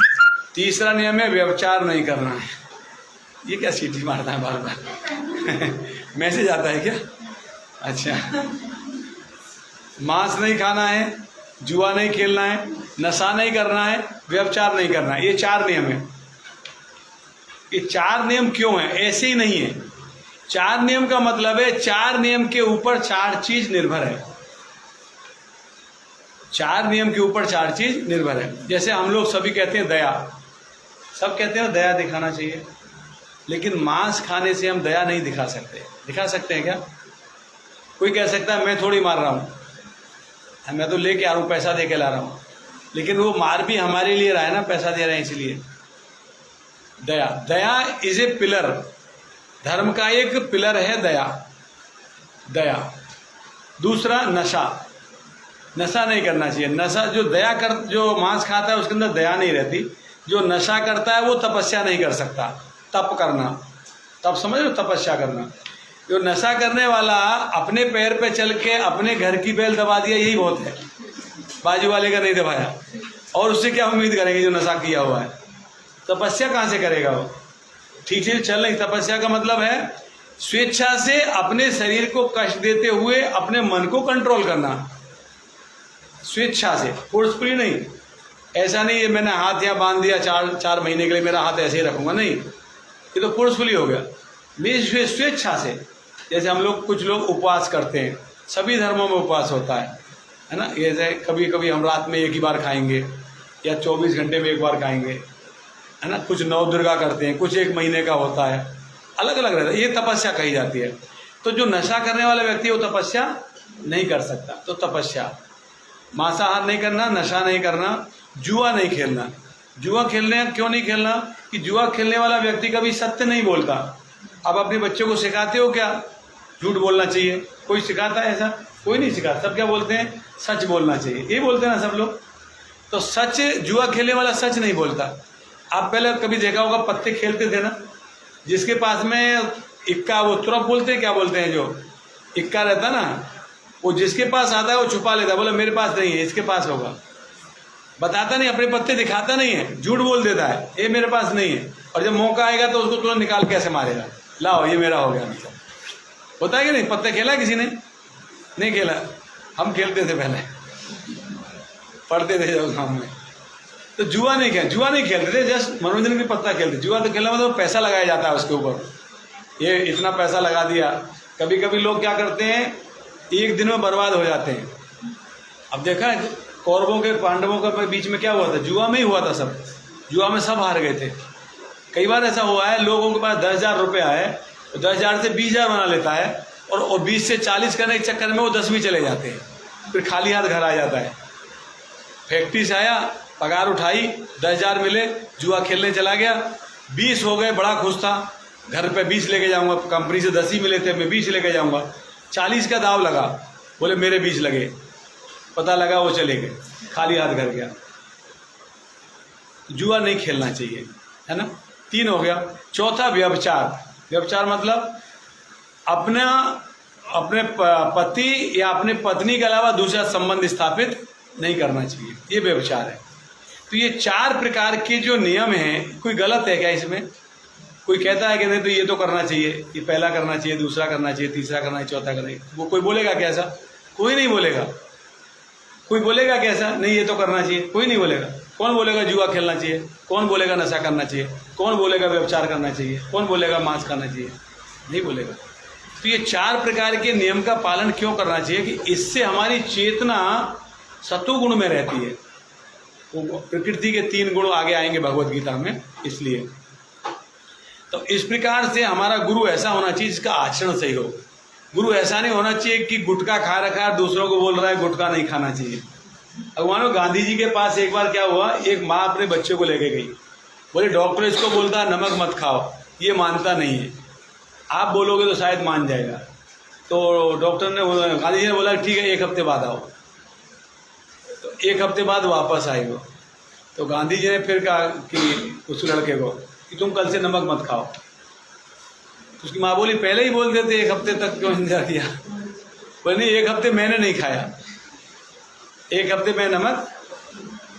तीसरा नियम है व्यभिचार नहीं करना है। ये क्या सीटी मारता है बार बार? मैसेज आता है क्या? अच्छा। मांस नहीं खाना है, जुआ नहीं खेलना है, नशा नहीं करना है, व्यभिचार नहीं करना है। ये 4 नियम है। ये 4 नियम क्यों हैं? ऐसे ही नहीं है। 4 नियम का मतलब है 4 नियम के ऊपर 4 चीज निर्भर है। 4 नियम के ऊपर 4 चीज निर्भर है। जैसे हम लोग सभी कहते हैं दया, सब कहते हैं दया दिखाना चाहिए, लेकिन मांस खाने से हम दया नहीं दिखा सकते। दिखा सकते हैं क्या? कोई कह सकता है मैं थोड़ी मार रहा हूँ, मैं तो लेके आ रहा हूँ, पैसा दे के ला रहा हूँ, लेकिन वो मार भी हमारे लिए रहा है ना, पैसा दे रहे हैं इसलिए। दया, दया इज ए पिलर, धर्म का एक पिलर है दया। दया। दूसरा, नशा, नशा नहीं करना चाहिए। नशा जो मांस खाता है उसके अंदर दया नहीं रहती। जो नशा करता है वो तपस्या नहीं कर सकता। तप करना, तप समझ लो, तपस्या करना। जो नशा करने वाला अपने पैर पे चल के अपने घर की बेल दबा दिया, यही बहुत है, बाजू वाले का नहीं दबाया। और उससे क्या उम्मीद करेंगे जो नशा किया हुआ है? तपस्या कहाँ से करेगा वो? ठीक से चल नहीं। तपस्या का मतलब है स्वेच्छा से अपने शरीर को कष्ट देते हुए अपने मन को कंट्रोल करना, स्वेच्छा से, फोर्सफुली नहीं। ऐसा नहीं है मैंने हाथ यहाँ बांध दिया 4 महीने के लिए मेरा हाथ ऐसे ही रखूंगा, नहीं, ये तो फोर्सफुली हो गया। मेरी स्वेच्छा से, जैसे हम लोग कुछ लोग उपवास करते हैं, सभी धर्मों में उपवास होता है ना। जैसे कभी कभी हम रात में एक ही बार खाएंगे या 24 घंटे में एक बार खाएंगे, है ना। कुछ 9 दुर्गा करते हैं, कुछ 1 महीने का होता है, अलग अलग रहता है। ये तपस्या कही जाती है। तो जो नशा करने वाला व्यक्ति वो तपस्या नहीं कर सकता। तो तपस्या, मांसाहार नहीं करना, नशा नहीं करना, जुआ नहीं खेलना। जुआ खेलने क्यों नहीं खेलना? कि जुआ खेलने वाला व्यक्ति कभी सत्य नहीं बोलता। अब अपने बच्चों को सिखाते हो क्या झूठ बोलना चाहिए? कोई सिखाता है ऐसा? कोई नहीं सिखाता। सब क्या बोलते हैं? सच बोलना चाहिए, ये बोलते हैं ना सब लोग। तो सच, जुआ खेलने वाला सच नहीं बोलता। आप पहले कभी देखा होगा पत्ते खेलते थे ना, जिसके पास में इक्का, वो तुरंत बोलते हैं, क्या बोलते हैं, जो इक्का रहता ना, वो जिसके पास आता है वो छुपा लेता है, बोला मेरे पास नहीं है, इसके पास होगा। बताता नहीं, अपने पत्ते दिखाता नहीं है, झूठ बोल देता है, ये मेरे पास नहीं है। और जब मौका आएगा तो उसको तुरंत निकाल कैसे मारेगा, लाओ ये मेरा हो गया। मतलब होता है कि नहीं? पत्ते खेला किसी ने? नहीं खेला। हम खेलते थे पहले, पढ़ते थे जब गाँव में। तो जुआ नहीं खेलते थे, जस्ट मनोरंजन की पत्ता खेलते। जुआ तो खेलना मतलब पैसा लगाया जाता है उसके ऊपर, ये इतना पैसा लगा दिया। कभी कभी लोग क्या करते हैं, एक दिन में बर्बाद हो जाते हैं। अब देखा है कौरवों के पांडवों के बीच में क्या हुआ था? जुआ में ही हुआ था सब। जुआ में सब हार गए थे। कई बार ऐसा हुआ है, लोगों के पास 10,000 रुपया है, 10,000 से 20,000 बना लेता है, और 20 से 40 करने के चक्कर में वो 10 भी चले जाते हैं, फिर खाली हाथ घर आ जाता है। फैक्ट्री से आया, पगार उठाई, 10,000 मिले, जुआ खेलने चला गया, 20 हो गए, बड़ा खुश था, घर पे 20 लेके जाऊंगा, कंपनी से 10 ही मिले थे, मैं 20 लेके जाऊंगा। 40 का दाव लगा, बोले मेरे 20 लगे, पता लगा वो चले गए, खाली हाथ घर गया। जुआ नहीं खेलना चाहिए, है ना। 3 हो गया। चौथा, व्यभिचार। व्यभिचार मतलब अपने पति या अपने पत्नी के अलावा दूसरा संबंध स्थापित नहीं करना चाहिए, ये व्यभिचार है। तो ये 4 प्रकार के जो नियम हैं, कोई गलत है क्या इसमें? कोई कहता है कि नहीं तो ये तो करना चाहिए, ये पहला करना चाहिए, दूसरा करना चाहिए, तीसरा करना चाहिए, चौथा करना चाहिए, वो कोई बोलेगा क्या ऐसा? कोई नहीं बोलेगा। कोई बोलेगा क्या ऐसा? नहीं ये तो करना चाहिए, कोई नहीं बोलेगा। कौन बोलेगा जुआ खेलना चाहिए? कौन बोलेगा नशा करना चाहिए? कौन बोलेगा व्यभिचार करना चाहिए? कौन बोलेगा मांस खाना चाहिए? नहीं बोलेगा। तो ये 4 प्रकार के नियम का पालन क्यों करना चाहिए? कि इससे हमारी चेतना सत्वगुण में रहती है। वो प्रकृति के 3 गुण आगे आएंगे भगवत गीता में, इसलिए। तो इस प्रकार से हमारा गुरु ऐसा होना चाहिए जिसका आचरण सही हो। गुरु ऐसा नहीं होना चाहिए कि गुटखा खा रखा है, दूसरों को बोल रहा है गुटखा नहीं खाना चाहिए। अब मानो गांधी जी के पास एक बार क्या हुआ, एक माँ अपने बच्चे को लेके गई, बोले डॉक्टर इसको बोलता है नमक मत खाओ, ये मानता नहीं है, आप बोलोगे तो शायद मान जाएगा। तो डॉक्टर ने, गांधी जी ने बोला ठीक है 1 हफ्ते बाद आओ। तो 1 हफ्ते बाद वापस आए वो। तो गांधी जी ने फिर कहा कि उस लड़के को कि तुम कल से नमक मत खाओ। तो उसकी माँ बोली पहले ही बोल देते 1 हफ्ते तक क्यों इंतजार किया। बोले नहीं 1 हफ्ते मैंने नहीं खाया, 1 हफ्ते में नमक,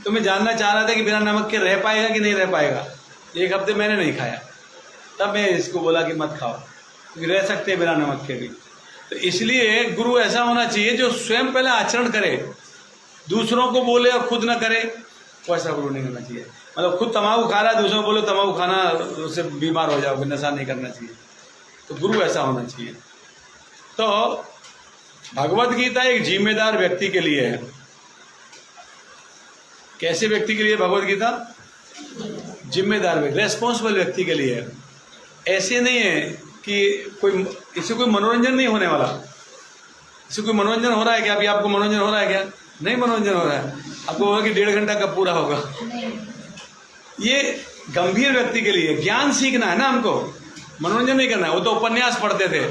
तो मैं जानना चाह रहा था कि बिना नमक के रह पाएगा कि नहीं रह पाएगा। 1 हफ्ते मैंने नहीं खाया, तब मैं इसको बोला कि मत खाओ, क्योंकि रह सकते हैं बिना नमक के भी। तो इसलिए गुरु ऐसा होना चाहिए जो स्वयं पहले आचरण करे, दूसरों को बोले और खुद ना करे, वैसा गुरु नहीं होना चाहिए। मतलब खुद तम्बाकू खा रहा है, दूसरों को बोलो तम्बाकू खाना, उससे बीमार हो जाओगे, नशा नहीं करना चाहिए। तो गुरु ऐसा होना चाहिए। तो भगवत गीता एक जिम्मेदार व्यक्ति के लिए है। कैसे व्यक्ति के लिए भगवत गीता? जिम्मेदार व्यक्ति, रेस्पॉन्सिबल व्यक्ति के लिए है। ऐसे नहीं है कि कोई, इससे कोई मनोरंजन नहीं होने वाला। इससे कोई मनोरंजन हो रहा है क्या? अभी आपको मनोरंजन हो रहा है क्या? नहीं मनोरंजन हो रहा है। आपको होगा कि 1.5 घंटा कब पूरा होगा। ये गंभीर व्यक्ति के लिए ज्ञान सीखना है ना, हमको मनोरंजन नहीं करना है। वो तो उपन्यास पढ़ते थे,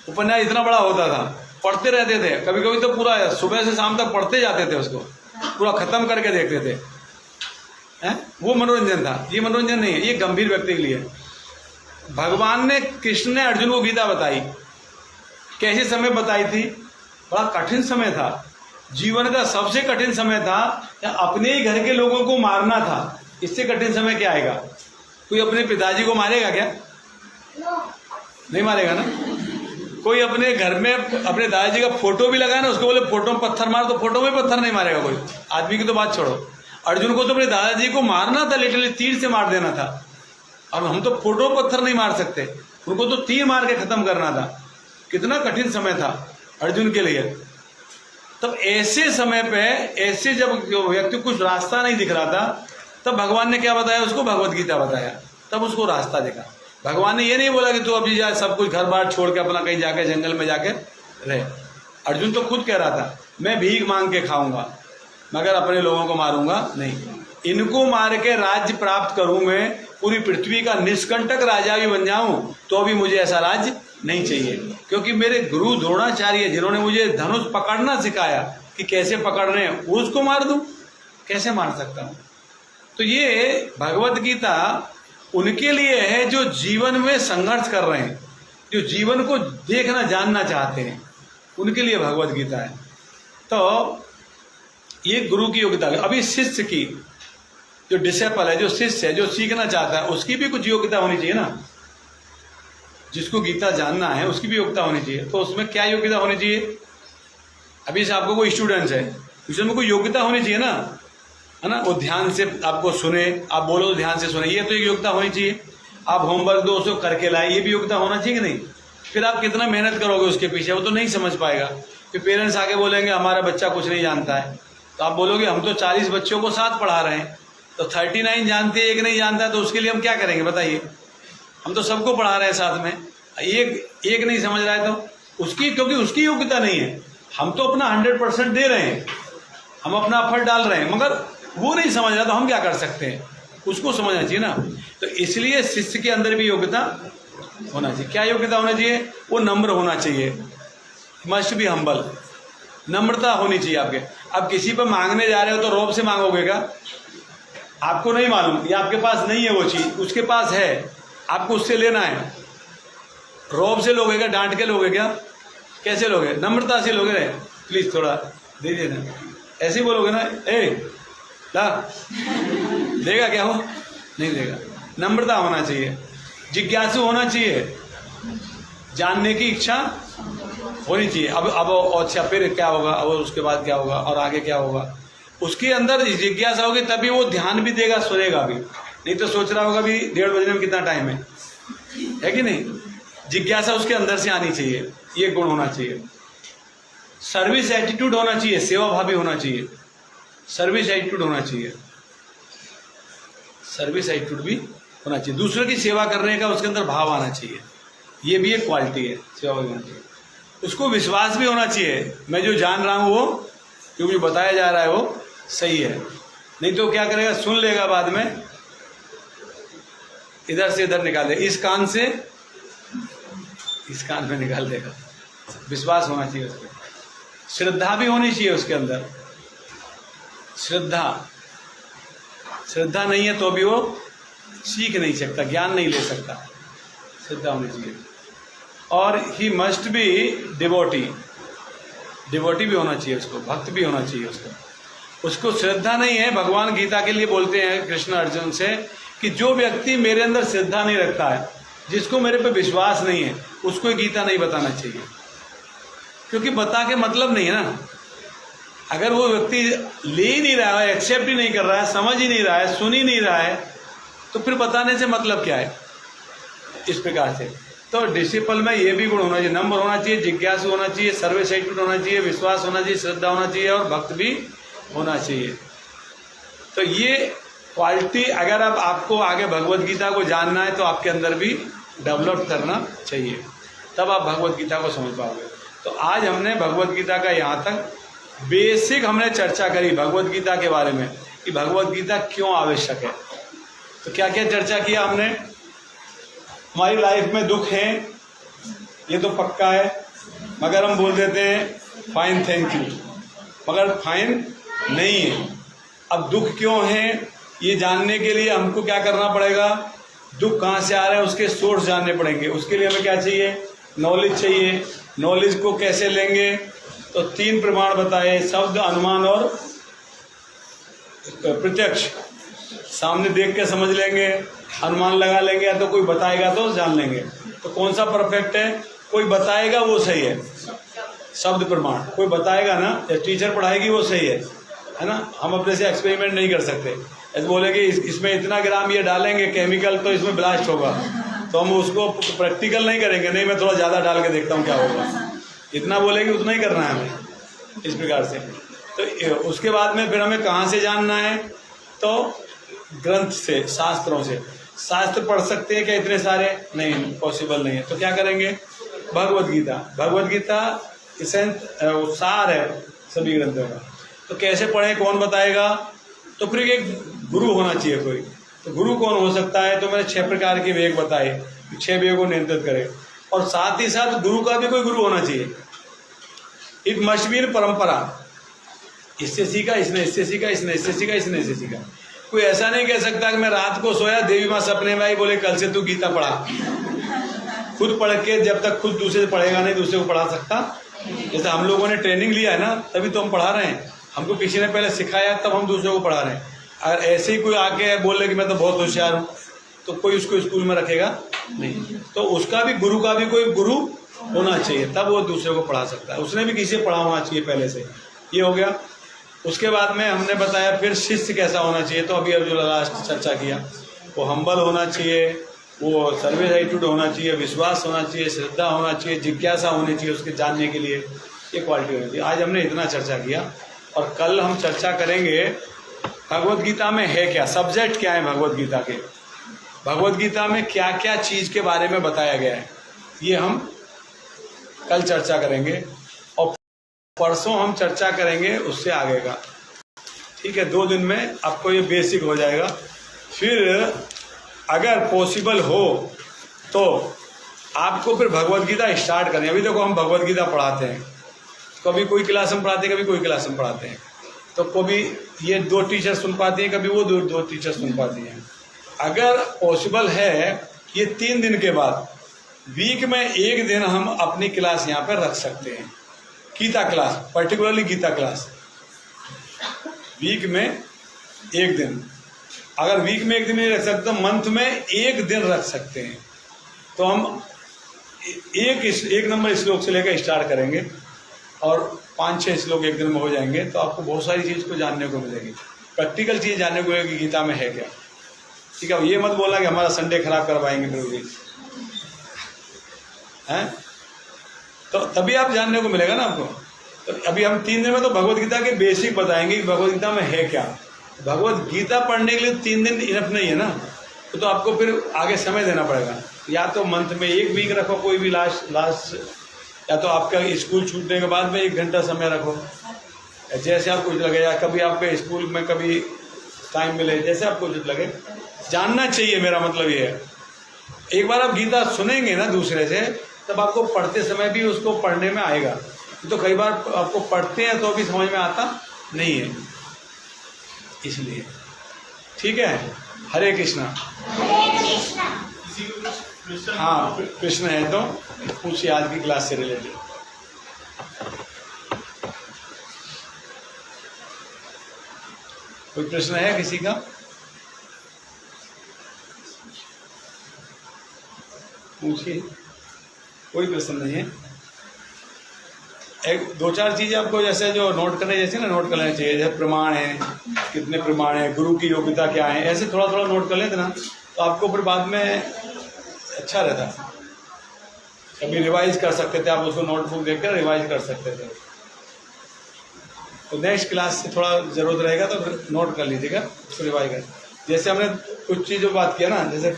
उपन्यास इतना बड़ा होता था, पढ़ते रहते थे, कभी कभी तो पूरा सुबह से शाम तक पढ़ते जाते थे, उसको पूरा खत्म करके देखते थे, हैं? वो मनोरंजन था। ये मनोरंजन नहीं है, ये गंभीर व्यक्ति के लिए। भगवान ने, कृष्ण ने अर्जुन को गीता बताई, कैसे समय बताई थी? बड़ा कठिन समय था, जीवन का सबसे कठिन समय था, या अपने ही घर के लोगों को मारना था। इससे कठिन समय क्या आएगा? कोई अपने पिताजी को मारेगा क्या? नहीं मारेगा ना। कोई अपने घर में अपने दादाजी का फोटो भी लगाए ना, उसको बोले फोटो में पत्थर मार, तो फोटो में पत्थर नहीं मारेगा कोई। आदमी की तो बात छोड़ो, अर्जुन को तो अपने दादाजी को मारना था, लिटरली तीर से मार देना था। अब हम तो फोटो पत्थर नहीं मार सकते, उनको तो तीर मार के खत्म करना था। कितना कठिन समय था अर्जुन के लिए। तब ऐसे समय पे, ऐसे जब व्यक्ति को कुछ रास्ता नहीं दिख रहा था, तब भगवान ने क्या बताया उसको? भगवत गीता बताया, तब उसको रास्ता देखा। भगवान ने ये नहीं बोला कि तू अभी जा सब कुछ घर बार छोड़ के अपना कहीं जाके जंगल में जाके रहे। अर्जुन तो खुद कह रहा था मैं भीख मांग के खाऊंगा, मगर अपने लोगों को मारूंगा नहीं। इनको मार के राज्य प्राप्त करूं, मैं पूरी पृथ्वी का निष्कंटक राजा भी बन जाऊं, तो भी मुझे ऐसा राज्य नहीं चाहिए। क्योंकि मेरे गुरु द्रोणाचार्य, जिन्होंने मुझे धनुष पकड़ना सिखाया कि कैसे पकड़ने हैं, उसको मार दूं, कैसे मार सकता हूं? तो ये भगवत गीता उनके लिए है जो जीवन में संघर्ष कर रहे हैं, जो जीवन को देखना जानना चाहते हैं, उनके लिए भगवत गीता है। तो ये गुरु की योग्यता है। अभी शिष्य की, जो डिसेपल है, जो शिष्य है, जो सीखना चाहता है, उसकी भी कुछ योग्यता होनी चाहिए ना। जिसको गीता जानना है उसकी भी योग्यता होनी चाहिए। तो उसमें क्या योग्यता होनी चाहिए? अभी से आपको कोई स्टूडेंट्स है, उसमें कोई योग्यता होनी चाहिए ना, है ना। वो ध्यान से आपको सुने, आप बोलो तो ध्यान से सुने, ये तो एक योग्यता होनी चाहिए। आप होमवर्क दो उसको करके लाए, ये भी योग्यता होना चाहिए कि नहीं? फिर आप कितना मेहनत करोगे उसके पीछे, वो तो नहीं समझ पाएगा। फिर पेरेंट्स आगे बोलेंगे हमारा बच्चा कुछ नहीं जानता है, तो आप बोलोगे हम तो 40 बच्चों को साथ पढ़ा रहे हैं, तो 39 जानते हैं, एक नहीं जानता है, तो उसके लिए हम क्या करेंगे बताइए? हम तो सबको पढ़ा रहे हैं साथ में, एक नहीं समझ रहा है तो उसकी, क्योंकि उसकी योग्यता नहीं है। हम तो अपना 100% दे रहे हैं, हम अपना एफर्ट डाल रहे हैं, मगर वो नहीं समझ रहा, तो हम क्या कर सकते हैं? उसको समझना चाहिए ना। तो इसलिए शिष्य के अंदर भी योग्यता होना चाहिए। क्या योग्यता होना चाहिए? वो नम्र होना चाहिए, मस्ट बी हम्बल, नम्रता होनी चाहिए आपके। अब किसी पर मांगने जा रहे हो तो रौब से मांगोगे क्या? आपको नहीं मालूम, या आपके पास नहीं है वो चीज़, उसके पास है, आपको उससे लेना है, रौब से लोगे क्या? डांट के लोगे क्या? कैसे लोगे? नम्रता से लोगे, प्लीज़ थोड़ा दे देना, ऐसे ही बोलोगे ना, ए ला देगा क्या? वो नहीं देगा। नम्रता होना चाहिए, जिज्ञासु होना चाहिए, जानने की इच्छा होनी चाहिए। अब अच्छा फिर क्या होगा, अब उसके बाद क्या होगा, और आगे क्या होगा, उसके अंदर जिज्ञासा होगी, तभी वो ध्यान भी देगा, सुनेगा भी। नहीं तो सोच रहा होगा भी 1:30 बजने में कितना टाइम है कि नहीं? जिज्ञासा उसके अंदर से आनी चाहिए, ये गुण होना चाहिए। सर्विस एटीट्यूड होना चाहिए, सेवा भावी होना चाहिए, सर्विस एटीट्यूड होना चाहिए, सर्विस एटीट्यूड भी होना चाहिए। दूसरों की सेवा करने का उसके अंदर भाव आना चाहिए, ये भी एक क्वालिटी है, सेवा भावी होना चाहिए। उसको विश्वास भी होना चाहिए, मैं जो जान रहा हूँ वो, जो मुझे बताया जा रहा है वो सही है। नहीं तो क्या करेगा? सुन लेगा बाद में, इधर से इधर निकाल देगा, इस कान से इस कान में निकाल देगा। विश्वास होना चाहिए उस पर, श्रद्धा भी होनी चाहिए उसके अंदर। श्रद्धा नहीं है तो भी वो सीख नहीं सकता, ज्ञान नहीं ले सकता। श्रद्धा होनी चाहिए। और ही मस्ट बी डिवोटी भी होना चाहिए उसको, भक्त भी होना चाहिए उसको श्रद्धा नहीं है। भगवान गीता के लिए बोलते हैं कृष्ण अर्जुन से कि जो व्यक्ति मेरे अंदर श्रद्धा नहीं रखता है, जिसको मेरे पे विश्वास नहीं है, उसको गीता नहीं बताना चाहिए, क्योंकि बता के मतलब नहीं है ना। अगर वो व्यक्ति ले ही नहीं रहा है, एक्सेप्ट ही नहीं कर रहा है, समझ ही नहीं रहा है, सुन ही नहीं रहा है, तो फिर बताने से मतलब क्या है। इस प्रकार से तो डिसिपल में ये भी गुण होना चाहिए, नंबर होना चाहिए, जिज्ञासु होना चाहिए, सर्विस एटीट्यूड होना चाहिए, विश्वास होना चाहिए, श्रद्धा होना चाहिए और भक्त भी होना चाहिए। तो ये क्वालिटी अगर अब आपको आगे भगवत गीता को जानना है तो आपके अंदर भी डेवलप करना चाहिए, तब आप भगवत गीता को समझ पाओगे। तो आज हमने भगवत गीता का यहाँ तक बेसिक हमने चर्चा करी भगवत गीता के बारे में कि भगवत गीता क्यों आवश्यक है। तो क्या क्या चर्चा किया हमने। हमारी लाइफ में दुख है, ये तो पक्का है, मगर हम बोल देते हैं फाइन थैंक यू, मगर फाइन नहीं है। अब दुख क्यों है ये जानने के लिए हमको क्या करना पड़ेगा, दुख कहाँ से आ रहा है उसके सोर्स जानने पड़ेंगे। उसके लिए हमें क्या चाहिए, नॉलेज चाहिए। नॉलेज को कैसे लेंगे, तो 3 प्रमाण बताए, शब्द, अनुमान और प्रत्यक्ष। सामने देख के समझ लेंगे, अनुमान लगा लेंगे, या तो कोई बताएगा तो जान लेंगे। तो कौन सा परफेक्ट है, कोई बताएगा वो सही है, शब्द प्रमाण। कोई बताएगा ना, या टीचर पढ़ाएगी वो सही है ना। हम अपने से एक्सपेरिमेंट नहीं कर सकते। ऐसे बोलेंगे इसमें इतना ग्राम ये डालेंगे केमिकल तो इसमें ब्लास्ट होगा, तो हम उसको प्रैक्टिकल नहीं करेंगे, नहीं मैं थोड़ा ज़्यादा डाल के देखता हूँ क्या होगा। इतना बोलेंगे उतना ही करना है हमें, इस प्रकार से। तो उसके बाद में फिर हमें कहाँ से जानना है, तो ग्रंथ से, शास्त्रों से। शास्त्र पढ़ सकते हैं क्या इतने सारे, नहीं, पॉसिबल नहीं है। तो क्या करेंगे, भगवत गीता। भगवत गीता सार है सभी ग्रंथों का। तो कैसे पढ़ें, कौन बताएगा, तो फिर एक गुरु होना चाहिए कोई। तो गुरु कौन हो सकता है, तो मैंने 6 प्रकार के वेग बताए, 6 वेगों को नियंत्रित करे। और साथ ही साथ गुरु का भी कोई गुरु होना चाहिए। इट मस्ट बी परंपरा, इससे सीखा, इसने इससे सीखा, इसने इससे सीखा, इसने इससे सीखा। कोई ऐसा नहीं कह सकता कि मैं रात को सोया, देवी माँ सपने में आई, बोले कल से तू गीता पढ़ा। खुद पढ़ के जब तक खुद दूसरे से पढ़ेगा नहीं, दूसरे को पढ़ा सकता। जैसे हम लोगों ने ट्रेनिंग लिया है ना, तभी तो हम पढ़ा रहे हैं। हमको किसी ने पहले सिखाया तब हम दूसरों को पढ़ा रहे हैं। अगर ऐसे ही कोई आके बोले कि मैं तो बहुत होशियार हूँ, तो कोई उसको स्कूल में रखेगा नहीं। तो उसका भी, गुरु का भी कोई गुरु होना चाहिए, तब वो दूसरे को पढ़ा सकता है। उसने भी किसी से पढ़ा होना चाहिए पहले से। ये हो गया। उसके बाद में हमने बताया फिर शिष्य कैसा होना चाहिए। तो अभी जो लास्ट चर्चा किया, वो हम्बल होना चाहिए, वो सर्विस एटीट्यूड होना चाहिए, विश्वास होना चाहिए, श्रद्धा होना चाहिए, जिज्ञासा होनी चाहिए उसके जानने के लिए, ये क्वालिटी होनी चाहिए। आज हमने इतना चर्चा किया, और कल हम चर्चा करेंगे भगवत गीता में है क्या, सब्जेक्ट क्या है भगवत गीता के, भगवत गीता में क्या क्या चीज़ के बारे में बताया गया है, ये हम कल चर्चा करेंगे। और परसों हम चर्चा करेंगे उससे आगे का। ठीक है, 2 दिन में आपको ये बेसिक हो जाएगा। फिर अगर पॉसिबल हो तो आपको फिर भगवत गीता स्टार्ट करें। अभी देखो हम भगवत गीता पढ़ाते हैं, कभी कोई क्लास हम पढ़ाते हैं, कभी कोई क्लास हम पढ़ाते हैं। तो कभी ये 2 टीचर सुन पाती हैं, कभी वो 2 टीचर सुन पाती हैं। अगर पॉसिबल है ये 3 दिन के बाद वीक में 1 दिन हम अपनी क्लास यहाँ पर रख सकते हैं, Gita class, particularly Gita class. Week में 1 दिन, अगर वीक में 1 दिन नहीं रख सकते तो मंथ में 1 दिन रख सकते हैं। तो हम एक नंबर श्लोक से लेकर स्टार्ट करेंगे और 5-6 श्लोक 1 दिन में हो जाएंगे। तो आपको बहुत सारी चीज़ को जानने को मिलेगी, प्रैक्टिकल चीज़ जानने को मिलेगी गीता में है क्या। ठीक है, ये मत बोलना कि हमारा संडे खराब करवाएंगे फिर हैं, तो तभी आप जानने को मिलेगा ना आपको। तो अभी हम 3 दिन में तो भगवत गीता के बेसिक बताएंगे कि भगवत गीता में है क्या। भगवत गीता पढ़ने के लिए 3 दिन इनफ नहीं है ना, तो आपको फिर आगे समय देना पड़ेगा। या तो मंथ में 1 वीक रखो, कोई भी लास्ट, या तो आपका स्कूल छूटने के बाद में 1 घंटा समय रखो, जैसे आपको उचित लगे, या कभी आपके स्कूल में कभी टाइम मिले, जैसे आपको उचित लगे। जानना चाहिए, मेरा मतलब ये है। एक बार आप गीता सुनेंगे ना दूसरे से, तब आपको पढ़ते समय भी उसको पढ़ने में आएगा। तो कई बार आपको पढ़ते हैं तो भी समझ में आता नहीं है, इसलिए। ठीक है, हरे कृष्णा। हरे कृष्णा। किसी को कुछ क्वेश्चन? हाँ, प्रश्न है तो पूछिए, आज की क्लास से रिलेटेड। कोई प्रश्न है किसी का? पूछिए, कोई प्रश्न नहीं है। एक दो चार चीज़ें आपको जैसे जो नोट करने, जैसे ना नोट कर लेना चाहिए, जैसे प्रमाण है, कितने प्रमाण है, गुरु की योग्यता क्या है, ऐसे थोड़ा थोड़ा नोट कर लेते ना, तो आपको फिर बाद में अच्छा रहता। कभी रिवाइज कर सकते थे आप, उसको नोटबुक देखकर रिवाइज कर सकते थे। तो नेक्स्ट क्लास से थोड़ा ज़रूरत रहेगा तो फिर नोट कर लीजिएगा, उसको रिवाइज कर। जैसे हमने कुछ चीज़ों बात किया ना, जैसे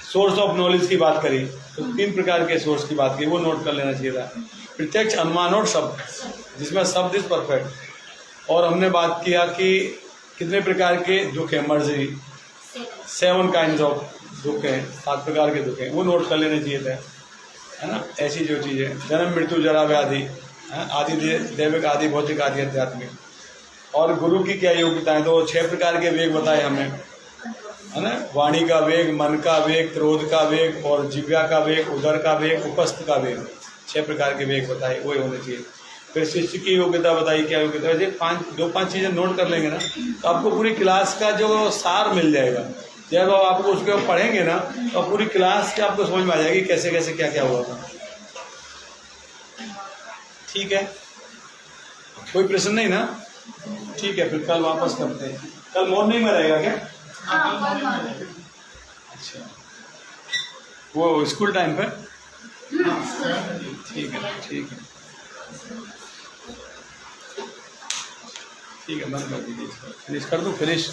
सोर्स ऑफ नॉलेज की बात करी, तो 3 प्रकार के सोर्स की बात की, वो नोट कर लेना चाहिए था। प्रत्यक्ष, अनुमान और शब्द, जिसमें शब्द इज परफेक्ट। और हमने बात किया कि कितने प्रकार के दुख है, मर्जी 7 काइंड ऑफ दुख है, 7 प्रकार के दुख हैं, वो नोट कर लेने चाहिए थे, है ना। ऐसी जो चीज़ें, जन्म मृत्यु जरा व्याधि, आदि दैविक, आदि भौतिक, आदि आध्यात्मिक। और गुरु की क्या योग्यताएं, तो 6 प्रकार के वेग बताए हमें, है ना। वाणी का वेग, मन का वेग, क्रोध का वेग, और जिव्या का वेग, उदर का वेग, उपस्थ का वेग, 6 प्रकार के वेग बताए, वो होने चाहिए। फिर शिष्य की योग्यता बताई, क्या योग्यता, वैसे 5 चीज़ें नोट कर लेंगे ना, तो आपको पूरी क्लास का जो सार मिल जाएगा। जब आपको उसके पढ़ेंगे ना, तो पूरी क्लास की आपको समझ में आ जाएगी कैसे कैसे क्या क्या हुआ था। ठीक है, कोई प्रश्न नहीं ना? ठीक है, फिर कल वापस करते हैं। कल मॉर्निंग में रहेगा क्या? अच्छा, वो स्कूल टाइम पे? ठीक है, ठीक है, ठीक है, बंद कर दीजिए, फिनिश कर दूँ, फिनिश।